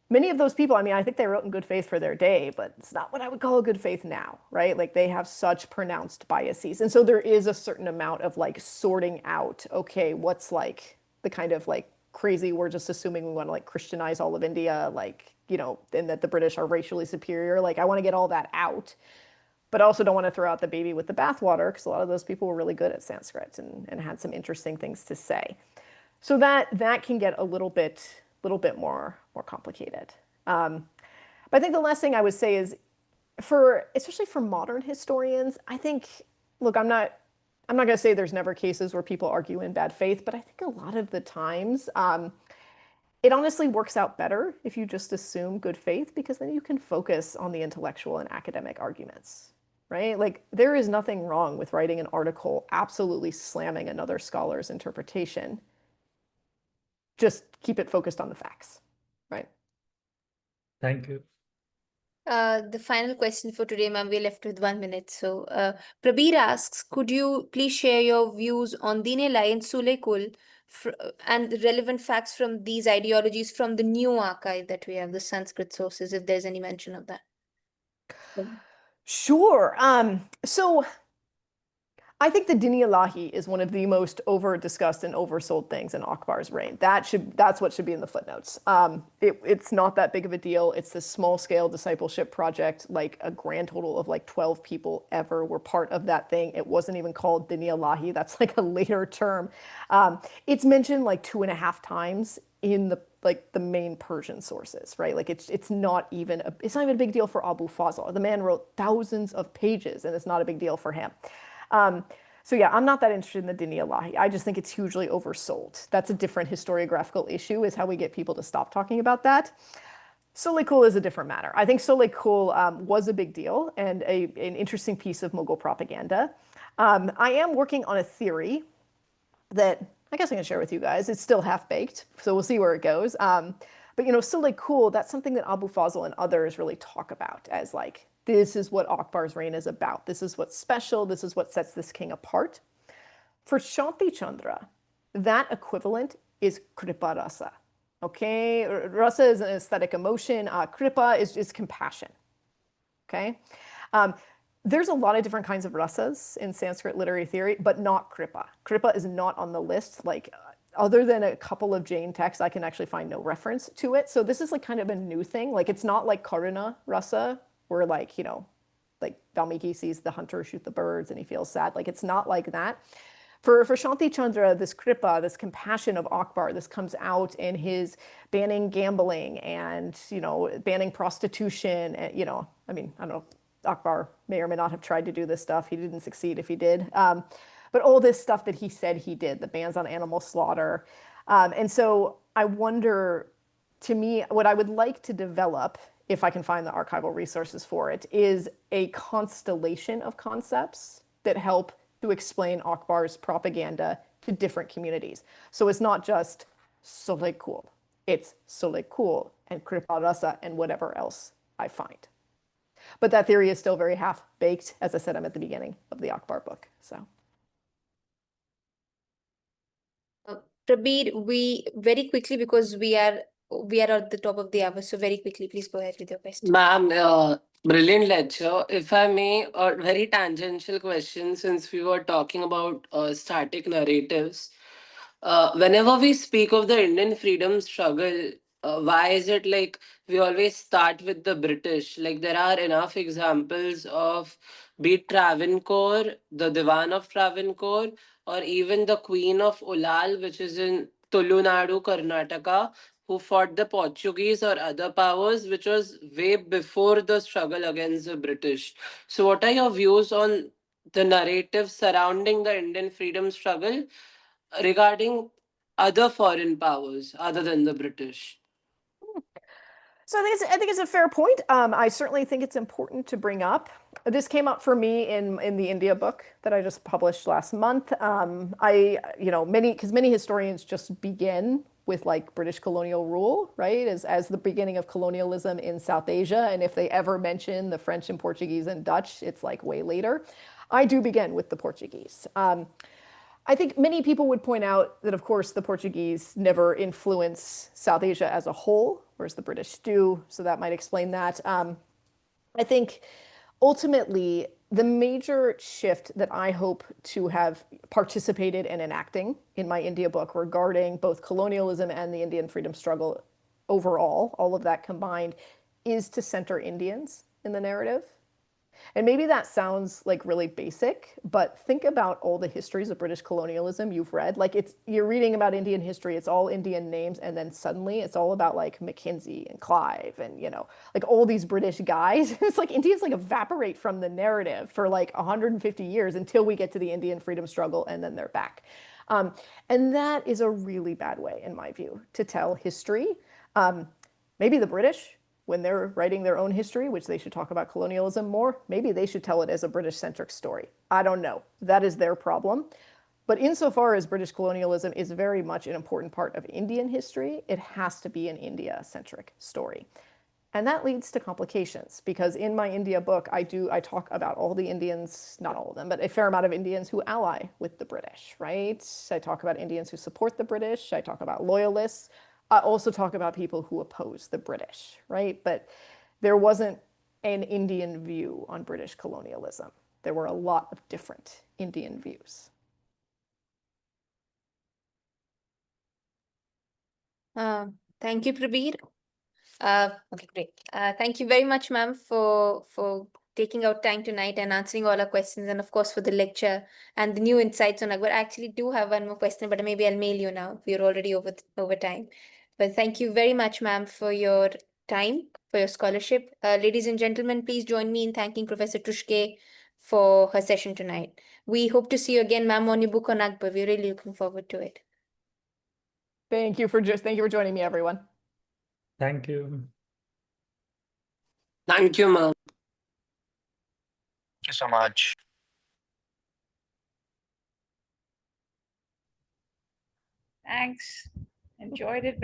Many of those people, I mean, I think they wrote in good faith for their day, but it's not what I would call a good faith now, right? Like they have such pronounced biases. And so there is a certain amount of like sorting out, okay, what's like the kind of like crazy. We're just assuming we want to like Christianize all of India, like, you know, and that the British are racially superior. Like, I want to get all that out, but I also don't want to throw out the baby with the bathwater, because a lot of those people were really good at Sanskrit and had some interesting things to say. So that can get a little bit more complicated. But I think the last thing I would say is, especially for modern historians, I think, look, I'm not going to say there's never cases where people argue in bad faith, but I think a lot of the times it honestly works out better if you just assume good faith, because then you can focus on the intellectual and academic arguments, right? Like, there is nothing wrong with writing an article absolutely slamming another scholar's interpretation. Just keep it focused on the facts, right? Thank you. The final question for today, ma'am, we're left with 1 minute. So, Prabir asks, could you please share your views on Dine Lai and Sule Kul and the relevant facts from these ideologies from the new archive that we have, the Sanskrit sources, if there's any mention of that? Sure. So I think the Din Ilahi is one of the most over-discussed and oversold things in Akbar's reign. That's what should be in the footnotes. It's not that big of a deal. It's this small-scale discipleship project. Like, a grand total of like 12 people ever were part of that thing. It wasn't even called Din Ilahi. That's like a later term. It's mentioned like 2.5 times in the main Persian sources, right? Like, it's not even a big deal for Abu Fazl. The man wrote thousands of pages, and it's not a big deal for him. So yeah, I'm not that interested in the Din Ilahi. I just think it's hugely oversold. That's a different historiographical issue, is how we get people to stop talking about that. Sule Kul is a different matter. I think Sule Kul was a big deal and an interesting piece of Mughal propaganda. I am working on a theory that I guess I can share with you guys. It's still half-baked, so we'll see where it goes. But you know, Sule Kul, that's something that Abu Fazl and others really talk about as like, this is what Akbar's reign is about. This is what's special. This is what sets this king apart. For Shanti Chandra, that equivalent is Kripa Rasa. Okay, Rasa is an aesthetic emotion. Kripa is compassion. Okay, there's a lot of different kinds of rasas in Sanskrit literary theory, but not Kripa. Kripa is not on the list. Like, other than a couple of Jain texts, I can actually find no reference to it. So this is like kind of a new thing. Like, it's not like Karuna Rasa, where like, you know, like Valmiki sees the hunter shoot the birds and he feels sad. Like, it's not like that. For Shanti Chandra, this Kripa, this compassion of Akbar, this comes out in his banning gambling and, you know, banning prostitution. And, you know, I mean, I don't know, Akbar may or may not have tried to do this stuff. He didn't succeed if he did. But all this stuff that he said he did, the bans on animal slaughter. And so I wonder, to me, what I would like to develop, if I can find the archival resources for it, is a constellation of concepts that help to explain Akbar's propaganda to different communities. So it's not just Sule Kul, it's Sule Kul and Kripa Rasa and whatever else I find. But that theory is still very half-baked. As I said, I'm at the beginning of the Akbar book, so. Prabir, we very quickly, because we are at the top of the hour, so very quickly, please go ahead with your question. Ma'am, brilliant lecture. If I may, a very tangential question, since we were talking about static narratives. Whenever we speak of the Indian freedom struggle, why is it like we always start with the British? Like, there are enough examples of, be it Travancore, the Diwan of Travancore, or even the Queen of Ulal, which is in Tulunadu, Karnataka, who fought the Portuguese or other powers, which was way before the struggle against the British. So, what are your views on the narrative surrounding the Indian freedom struggle regarding other foreign powers other than the British? So I think it's a fair point. I certainly think it's important to bring up. This came up for me in the India book that I just published last month. Many historians just begin with like British colonial rule, right, as the beginning of colonialism in South Asia. And if they ever mention the French and Portuguese and Dutch, it's like way later. I do begin with the Portuguese. I think many people would point out that, of course, the Portuguese never influence South Asia as a whole, whereas the British do, so that might explain that. I think ultimately The major shift that I hope to have participated in enacting in my India book regarding both colonialism and the Indian freedom struggle overall, all of that combined, is to center Indians in the narrative. And maybe that sounds like really basic, but think about all the histories of British colonialism you've read. Like you're reading about Indian history, it's all Indian names, and then suddenly it's all about like Mackenzie and Clive and, you know, like all these British guys. It's like Indians like evaporate from the narrative for like 150 years until we get to the Indian freedom struggle, and then they're back. And that is a really bad way, in my view, to tell history. Maybe the British, when they're writing their own history, which they should talk about colonialism more, maybe they should tell it as a British-centric story. I don't know. That is their problem. But insofar as British colonialism is very much an important part of Indian history, it has to be an India-centric story. And that leads to complications, because in my India book, I talk about all the Indians, not all of them, but a fair amount of Indians who ally with the British, right? I talk about Indians who support the British. I talk about loyalists. I also talk about people who oppose the British, right? But there wasn't an Indian view on British colonialism. There were a lot of different Indian views. Thank you, Prabir. Okay, great. Thank you very much, ma'am, for taking out time tonight and answering all our questions, and of course for the lecture and the new insights on Akbar. I actually do have one more question, but maybe I'll mail you now. We're already over time. But thank you very much, ma'am, for your time, for your scholarship. Ladies and gentlemen, please join me in thanking Professor Truschke for her session tonight. We hope to see you again, ma'am, on your book on Akbar. We're really looking forward to it. Thank you for joining me, everyone. Thank you. Thank you, ma'am. Thank you so much. Thanks. Enjoyed it very